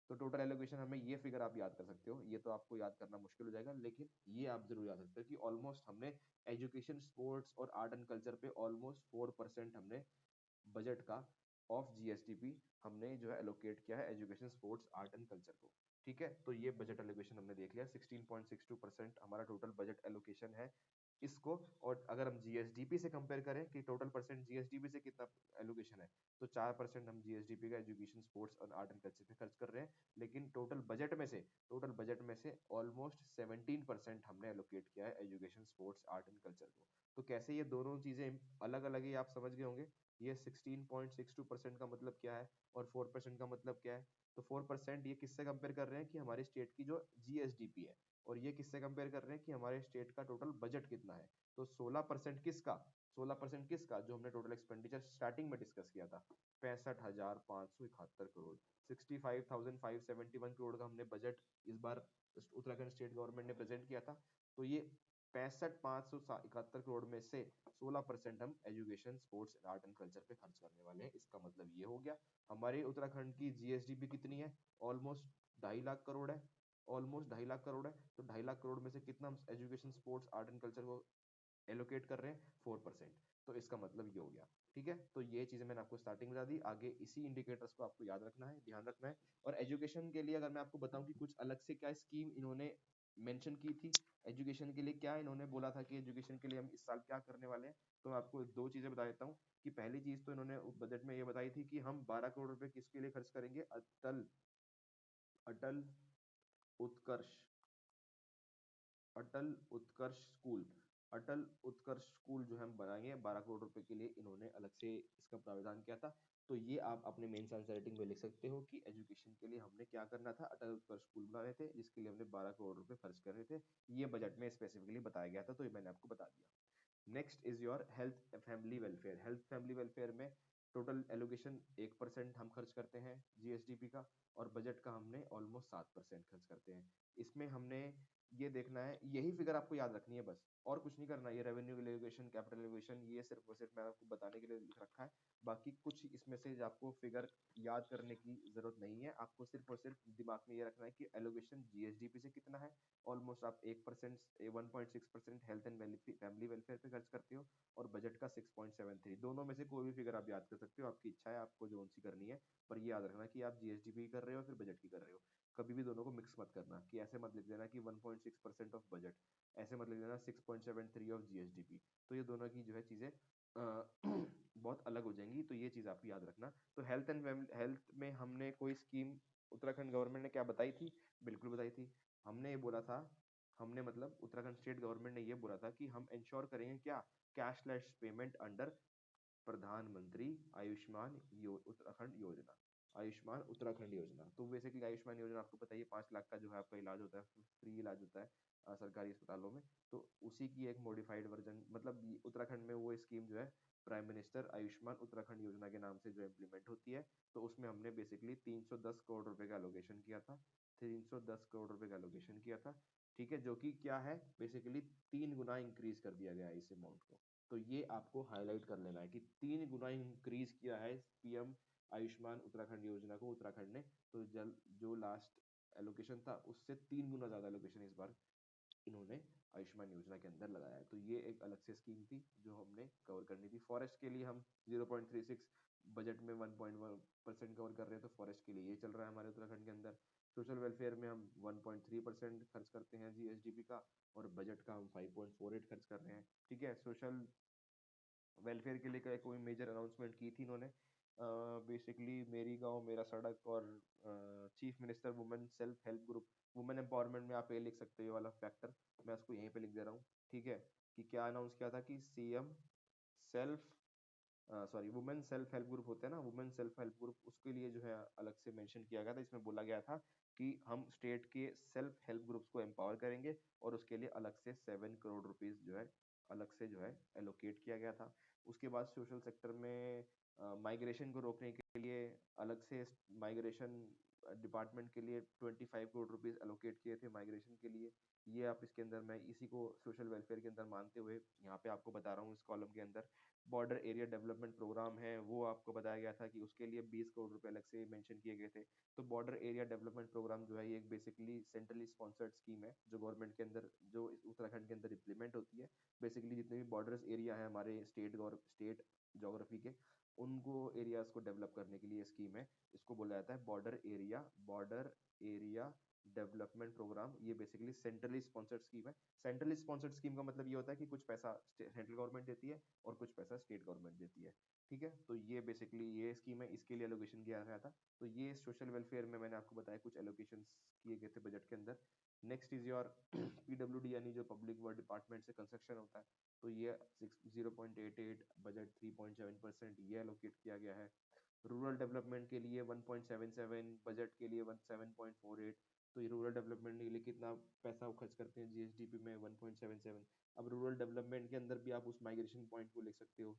तो टोटल एलोकेशन हमें ये फिगर आप याद कर सकते हो, ये तो आपको याद करना मुश्किल हो जाएगा, लेकिन ये आप जरूर याद सकते हो कि ऑलमोस्ट हमने एजुकेशन, स्पोर्ट्स और आर्ट एंड कल्चर पे ऑलमोस्ट 4% हमने बजट का ऑफ जीएसडीपी हमने जो है एलोकेट किया है education, sports, art and culture को। ठीक है, तो ये बजट एलोकेशन हमने देख लिया, 16.62% हमारा टोटल बजट एलोकेशन है इसको। और अगर हम जीएसडीपी से कंपेयर करें कि टोटल परसेंट जीएसडीपी से कितना एलोकेशन है, तो 4% हम जीएसडीपी का एजुकेशन, स्पोर्ट्स और आर्ट एंड कल्चर पे खर्च कर रहे हैं, लेकिन टोटल बजट में से ऑलमोस्ट 17% हमने एलोकेट किया है education, sports, art and culture को। तो कैसे ये दोनों चीजें अलग अलग ही आप समझ गए होंगे। ये 16.62% का मतलब क्या है और 4% का मतलब क्या है। तो 4% ये किससे कंपेयर कर रहे हैं कि हमारे स्टेट की जो जीएसडीपी है, और ये किससे कंपेयर कर रहे हैं कि हमारे स्टेट का टोटल बजट कितना है। तो 16% किसका जो हमने टोटल एक्सपेंडिचर स्टार्टिंग में डिस्कस किया था, 65,571 करोड़, 65,571 करोड़ का हमने बजट इस बार उत्तराखंड स्टेट गवर्नमेंट ने प्रेजेंट किया था। तो ये 65,571 करोड़ में से 16% हम education, sports, art and culture पे खर्च करने वाले हैं। इसका मतलब ये हो गया हमारे उत्तराखंड की जीएसडीपी कितनी है, ऑलमोस्ट 2.5 लाख करोड़ है, ऑलमोस्ट 2.5 लाख करोड़ है। तो 2.5 लाख करोड़ में से कितना हम education, sports, art and culture को एलोकेट कर रहे हैं, 4%। तो इसका मतलब ये हो गया। ठीक है, तो ये चीजें मैंने आपको स्टार्टिंग बता दी, आगे इसी इंडिकेटर्स को आपको याद रखना है, ध्यान रखना है। और एजुकेशन के लिए अगर मैं आपको बताऊं कि कुछ अलग से क्या स्कीम इन्होंने मेंशन की थी, एजुकेशन के लिए क्या इन्होंने बोला था कि एजुकेशन के लिए हम इस साल क्या करने वाले हैं, तो मैं आपको दो चीजें बता देता हूँ। कि पहली चीज तो इन्होंने बजट में ये बताई थी कि हम 12 करोड़ रुपए किसके लिए खर्च करेंगे, अटल अटल उत्कर्ष अटल उत्कर्ष स्कूल। अटल उत्कर्ष स्कूल जो हम बनाएंगे 12 करोड़ रुपए के लिए, इन्होंने अलग से इसका प्रावधान किया था। तो ये आप अपने मेंस आंसर राइटिंग में लिख सकते हो कि एजुकेशन के लिए हमने क्या करना था, अटल उत्कर्ष स्कूल बना रहे थे जिसके लिए हमने 12 करोड़ रुपए खर्च कर रहे थे। ये बजट में स्पेसिफिकली बताया गया था, तो ये मैंने आपको बता दिया। Next is your health family welfare. Health family welfare में टोटल एलोकेशन 1% हम खर्च करते हैं जीएसडीपी का, और बजट का हमने ऑलमोस्ट 7% खर्च करते हैं। इसमें हमने ये देखना है, यही फिगर आपको याद रखनी है बस, और कुछ नहीं करना है। ये रेवेन्यू एलोकेशन, कैपिटल एलोकेशन, ये सिर्फ और सिर्फ मैं आपको बताने के लिए लिख रखा है। बाकी कुछ इसमें से आपको फिगर याद करने की जरूरत नहीं है। आपको सिर्फ और सिर्फ दिमाग में ये रखना है कि एलोकेशन जीएसडीपी से कितना है। ऑलमोस्ट आप 1%, 1.6% हेल्थ एंड फैमिली वेलफेयर पे खर्च करते हो, और बजट का 6.73। दोनों में से कोई भी फिगर आप याद कर सकते हो, आपकी इच्छा है आपको जो सी करनी है। पर ये याद रखना कि आप जीएसडीपी कर रहे हो फिर बजट की कर रहे हो। कभी भी दोनों को मिक्स मत करना, कि ऐसे मत लिख देना कि 1.6% ऑफ बजट, ऐसे मत लिख देना 6.73 ऑफ जीएसडीपी। तो ये दोनों की जो है चीजें बहुत अलग हो जाएंगी, तो ये चीज आप याद रखना। तो हेल्थ में हमने कोई स्कीम उत्तराखंड गवर्नमेंट ने क्या बताई थी? बिल्कुल बताई थी। हमने ये बोला था, हमने मतलब उत्तराखंड स्टेट गवर्नमेंट ने ये बोला था कि हम इंश्योर करेंगे क्या, कैशलेस पेमेंट अंडर प्रधानमंत्री आयुष्मान उत्तराखंड योजना। आयुष्मान उत्तराखंड योजना, तो बेसिकली आयुष्मान योजना आपको पता ही है, 5 लाख का जो है आपका इलाज होता है, फ्री इलाज होता है सरकारी अस्पतालों में। तो उसी की एक मॉडिफाइड वर्जन, मतलब उत्तराखंड में वो स्कीम जो है प्राइम मिनिस्टर आयुष्मान उत्तराखंड योजना के नाम से जो इम्प्लीमेंट होती है। तो उसमें हमने बेसिकली 310 करोड़ रुपए का एलोकेशन किया था, 310 करोड़ रुपए का एलोकेशन किया था। ठीक है, जो कि क्या है, बेसिकली 3 गुना इंक्रीज कर दिया गया है इस अमाउंट को। तो ये आपको हाईलाइट कर लेना है कि 3 गुना इंक्रीज किया है पीएम आयुष्मान उत्तराखंड योजना को उत्तराखंड ने। तो जो लास्ट एलोकेशन था उससे 3 गुना ज्यादा एलोकेशन इस बार इन्होंने आयुष्मान योजना के अंदर लगाया है। तो ये एक अलग से स्कीम थी जो हमने कवर करनी थी। फॉरेस्ट के लिए हम 0.36 बजट में 1.1% कवर कर रहे हैं, तो फॉरेस्ट के लिए ये चल रहा है हमारे उत्तराखंड के अंदर। सोशल वेलफेयर में हम 1.3% खर्च करते हैं जीएसडीपी का, और बजट का हम 5.48 खर्च कर रहे हैं। ठीक है, सोशल वेलफेयर के लिए क्या कोई मेजर अनाउंसमेंट की थी इन्होंने? बेसिकली मेरी गांव मेरा सड़क, और chief minister women self help group, women empowerment में आप ये लिख सकते हो, ये वाला फैक्टर मैं उसको यहीं पे लिख दे रहा हूँ। ठीक है, कि क्या अनाउंस किया था कि CM self, sorry, women self help group होते हैं ना, वुमेन सेल्फ हेल्प ग्रुप, उसके लिए जो है अलग से मेंशन किया गया था। इसमें बोला गया था कि हम स्टेट के सेल्फ हेल्प ग्रुप्स को एम्पावर करेंगे, और उसके लिए अलग से 7 करोड़ रुपीज जो है अलग से जो है एलोकेट किया गया था। उसके बाद सोशल सेक्टर में माइग्रेशन को रोकने के लिए अलग से माइग्रेशन डिपार्टमेंट के लिए 25 करोड़ रुपीज एलोकेट किए थे माइग्रेशन के लिए। ये आप इसके अंदर, मैं इसी को सोशल वेलफेयर के अंदर मानते हुए यहाँ पे आपको बता रहा हूँ इस कॉलम के अंदर। बॉर्डर एरिया डेवलपमेंट प्रोग्राम है, वो आपको बताया गया था कि उसके लिए 20 करोड़ रुपए अलग से मेंशन किए गए थे। तो बॉर्डर एरिया डेवलपमेंट प्रोग्राम जो है ये एक बेसिकली सेंट्रली स्पॉन्सर्ड स्कीम है, जो गवर्नमेंट के अंदर, जो उत्तराखंड के अंदर इम्प्लीमेंट होती है। बेसिकली जितने भी बॉर्डर्स एरिया है हमारे स्टेट ज्योग्राफी के, उनको एरियाज को डेवलप करने के लिए स्कीम है। इसको बोला जाता है बॉर्डर एरिया डेवलपमेंट प्रोग्राम। ये बेसिकली सेंट्रली स्पॉन्सर्ड स्कीम है। सेंट्रली स्पॉन्सर्ड स्कीम का मतलब ये होता है कि कुछ पैसा सेंट्रल गवर्नमेंट देती है और कुछ पैसा स्टेट गवर्नमेंट देती है। ठीक है, तो ये बेसिकली ये स्कीम है, इसके लिए एलोकेशन किया गया था। तो ये सोशल वेलफेयर में मैंने आपको बताया कुछ एलोकेशन किए गए थे बजट के अंदर। नेक्स्ट इज योर पीडब्ल्यूडी, यानी जो पब्लिक वर्क डिपार्टमेंट से कंस्ट्रक्शन होता है, तो ये 0.88 बजट 3.7% ये एलोकेट किया गया है। रूरल डेवलपमेंट के लिए 1.77, बजट के लिए 17.48। तो ये रूरल डेवलपमेंट के लिए कितना पैसा वो खर्च करते हैं जीएसडीपी में? 1.77। अब रूरल डेवलपमेंट के अंदर भी आप उस माइग्रेशन पॉइंट को लिख सकते हो,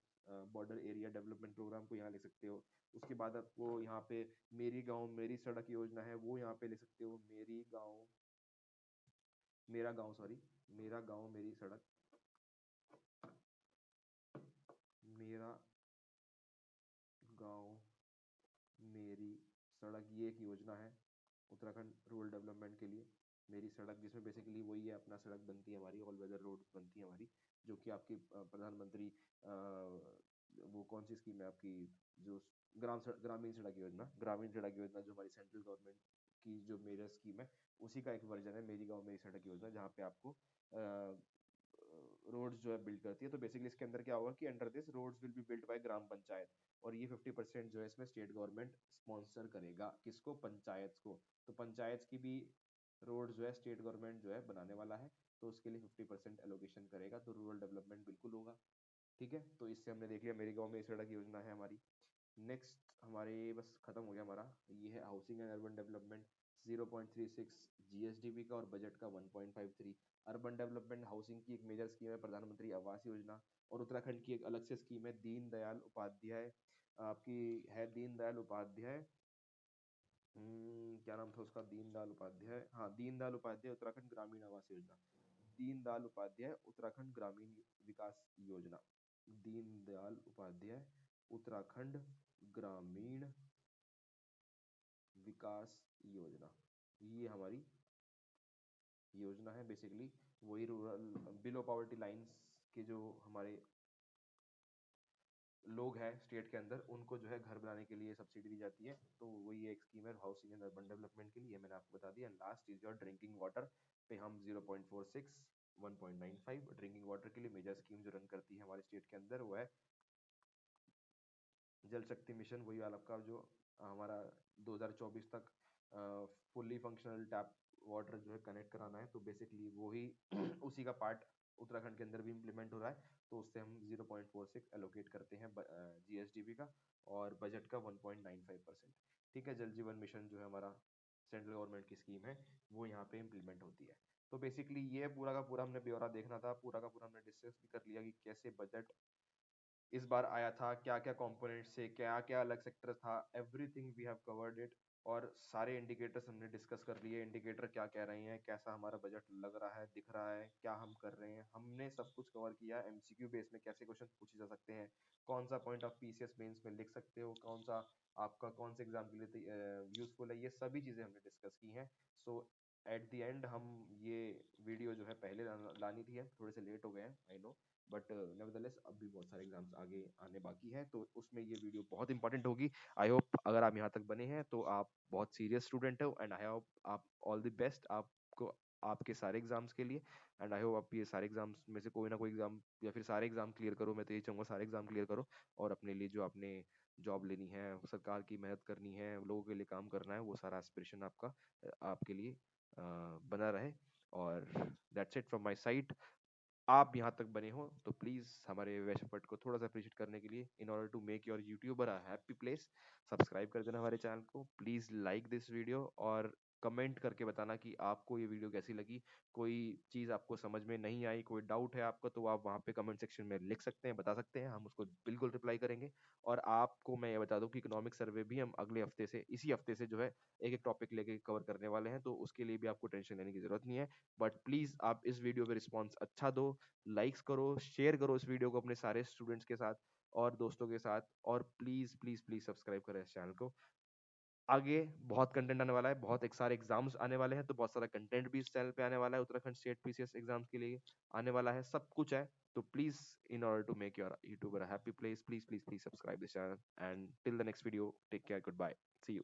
बॉर्डर एरिया डेवलपमेंट प्रोग्राम को यहाँ लिख सकते हो। उसके बाद आपको यहाँ पे मेरी गांव मेरी सड़क योजना है, वो यहाँ पे लिख सकते हो, मेरा गांव, सॉरी, मेरा गांव मेरी सड़क, मेरा गांव मेरी सड़क, ये एक योजना है उत्तराखंड रूरल डेवलपमेंट के लिए। मेरी सड़क, जिसमें बेसिकली वही है, अपना सड़क बनती है हमारी, ऑल वेदर रोड बनती है हमारी, जो कि आपकी प्रधानमंत्री वो कौन सी स्कीम है आपकी, जो ग्रामीण सड़क योजना, ग्रामीण सड़क योजना जो हमारी सेंट्रल गवर्नमेंट की जो मेजर स्कीम है, उसी का एक वर्जन है मेरी गांव मेरी सड़क योजना, जहाँ पे आपको रोड्स जो है बिल्ड करती है। तो बेसिकली इसके अंदर क्या होगा कि under this roads will be build by gram panchayat, और ये 50% जो है इसमें स्टेट गवर्नमेंट स्पॉन्सर करेगा, किसको? पंचायत को। तो पंचायत की भी रोड जो है स्टेट गवर्नमेंट जो है बनाने वाला है, तो उसके लिए 50% एलोकेशन करेगा, तो रूरल डेवलपमेंट बिल्कुल होगा। ठीक है, तो इससे हमने देख लिया मेरी गांव में सड़क योजना है हमारी। नेक्स्ट हमारे बस खत्म हो गया हमारा, ये है housing and urban development, 0.36 GSDP का, और बजट का 1.53। अर्बन डेवलपमेंट हाउसिंग की एक मेजर स्कीम है प्रधानमंत्री आवास योजना, और उत्तराखंड की एक अलग से स्कीम है दीनदयाल उपाध्याय, आपकी है दीनदयाल उपाध्याय क्या नाम था उसका, दीनदयाल उपाध्याय, हाँ दीनदयाल उपाध्याय उत्तराखंड ग्रामीण आवास योजना। दीनदयाल उपाध्याय उत्तराखंड ग्रामीण विकास योजना। दीनदयाल उपाध्याय उत्तराखंड ग्रामीण विकास योजना, ये हमारी योजना है। बेसिकली वही रूरल बिलो पॉवर्टी लाइंस के जो हमारे लोग हैं स्टेट के अंदर, उनको जो है घर बनाने के लिए सब्सिडी दी जाती है। तो वही एक स्कीम है हाउसिंग एंड अर्बन डेवलपमेंट के लिए, मैंने आपको बता दिया। Last is your drinking water पे हम 0.46 1.95 ड्रिंकिंग वाटर के लिए मेजर स्कीम जो रन करती है हमारे स्टेट के अंदर, वो है जल शक्ति मिशन। वही वाला आपका जो हमारा 2024 तक फुल्ली फंक्शनल टैप वाटर जो है कनेक्ट कराना है। तो बेसिकली वही उसी का पार्ट उत्तराखंड के अंदर भी इम्प्लीमेंट हो रहा है। तो उससे हम 0.46 एलोकेट करते हैं जीएसडीपी का, और बजट का 1.95%। ठीक है, जल जीवन मिशन जो है हमारा सेंट्रल गवर्नमेंट की स्कीम है, वो यहाँ पे इम्प्लीमेंट होती है। तो बेसिकली ये पूरा का पूरा हमने ब्यौरा देखना था, पूरा का पूरा हमने डिस्कस भी कर लिया कि कैसे बजट इस बार आया था, क्या क्या कंपोनेंट से, क्या क्या अलग सेक्टर था, everything we have covered it. और सारे इंडिकेटर्स हमने डिस्कस कर लिए, इंडिकेटर क्या कह रहे हैं, कैसा हमारा बजट लग रहा है, दिख रहा है, क्या हम कर रहे हैं, हमने सब कुछ कवर किया। एमसीक्यू बेस में कैसे क्वेश्चन पूछे जा सकते हैं, कौन सा पॉइंट ऑफ पीसीएस मेंस में लिख सकते हो, कौन सा आपका कौन से एग्जाम के लिए यूजफुल है, ये सभी चीजें हमने डिस्कस की हैं। सो एट द एंड हम ये वीडियो जो है पहले लानी थी, हम थोड़े से लेट हो गए हैं, आई नो, बट नेवरदलेस अब भी बहुत सारे एग्जाम्स आगे आने बाकी हैं, तो उसमें ये वीडियो बहुत इंपॉर्टेंट होगी। आई होप अगर आप यहाँ तक बने हैं तो आप बहुत सीरियस स्टूडेंट हो, एंड आई होप आप ऑल द बेस्ट आपको आपके सारे एग्जाम्स के लिए। एंड आई होप आप ये सारे एग्जाम्स में से कोई ना कोई एग्जाम या फिर सारे एग्जाम क्लियर करो। मैं तो यही चाहूँगा सारे एग्जाम क्लियर करो, और अपने लिए जो आपने जॉब लेनी है, सरकार की मेहनत करनी है, लोगों के लिए काम करना है, वो सारा एस्पिरेशन आपका आपके लिए बना रहे। और that's it from my side. आप यहाँ तक बने हो तो प्लीज हमारे वैश एफर्ट को थोड़ा सा अप्रिशिएट करने के लिए, in order to make your YouTuber a happy place, subscribe कर देना हमारे चैनल को, प्लीज लाइक दिस वीडियो, और कमेंट करके बताना कि आपको ये वीडियो कैसी लगी। कोई चीज़ आपको समझ में नहीं आई, कोई डाउट है आपका, तो आप वहाँ पे कमेंट सेक्शन में लिख सकते हैं, बता सकते हैं, हम उसको बिल्कुल रिप्लाई करेंगे। और आपको मैं ये बता दूं कि इकोनॉमिक सर्वे भी हम अगले हफ्ते से, इसी हफ्ते से जो है एक एक टॉपिक लेके कवर करने वाले हैं, तो उसके लिए भी आपको टेंशन लेने की जरूरत नहीं है। बट प्लीज आप इस वीडियो पे रिस्पॉन्स अच्छा दो, लाइक्स करो, शेयर करो इस वीडियो को अपने सारे स्टूडेंट्स के साथ और दोस्तों के साथ, और प्लीज प्लीज प्लीज सब्सक्राइब करें इस चैनल को। आगे बहुत कंटेंट आने वाला है, बहुत एक सारे एग्जाम्स आने वाले हैं, तो बहुत सारा कंटेंट भी इस चैनल पे आने वाला है, उत्तराखंड स्टेट पीसीएस एग्जाम्स के लिए आने वाला है, सब कुछ है। तो please in order to make your YouTuber a happy place, please please please subscribe this channel, and till the next video, take care, good bye, see you.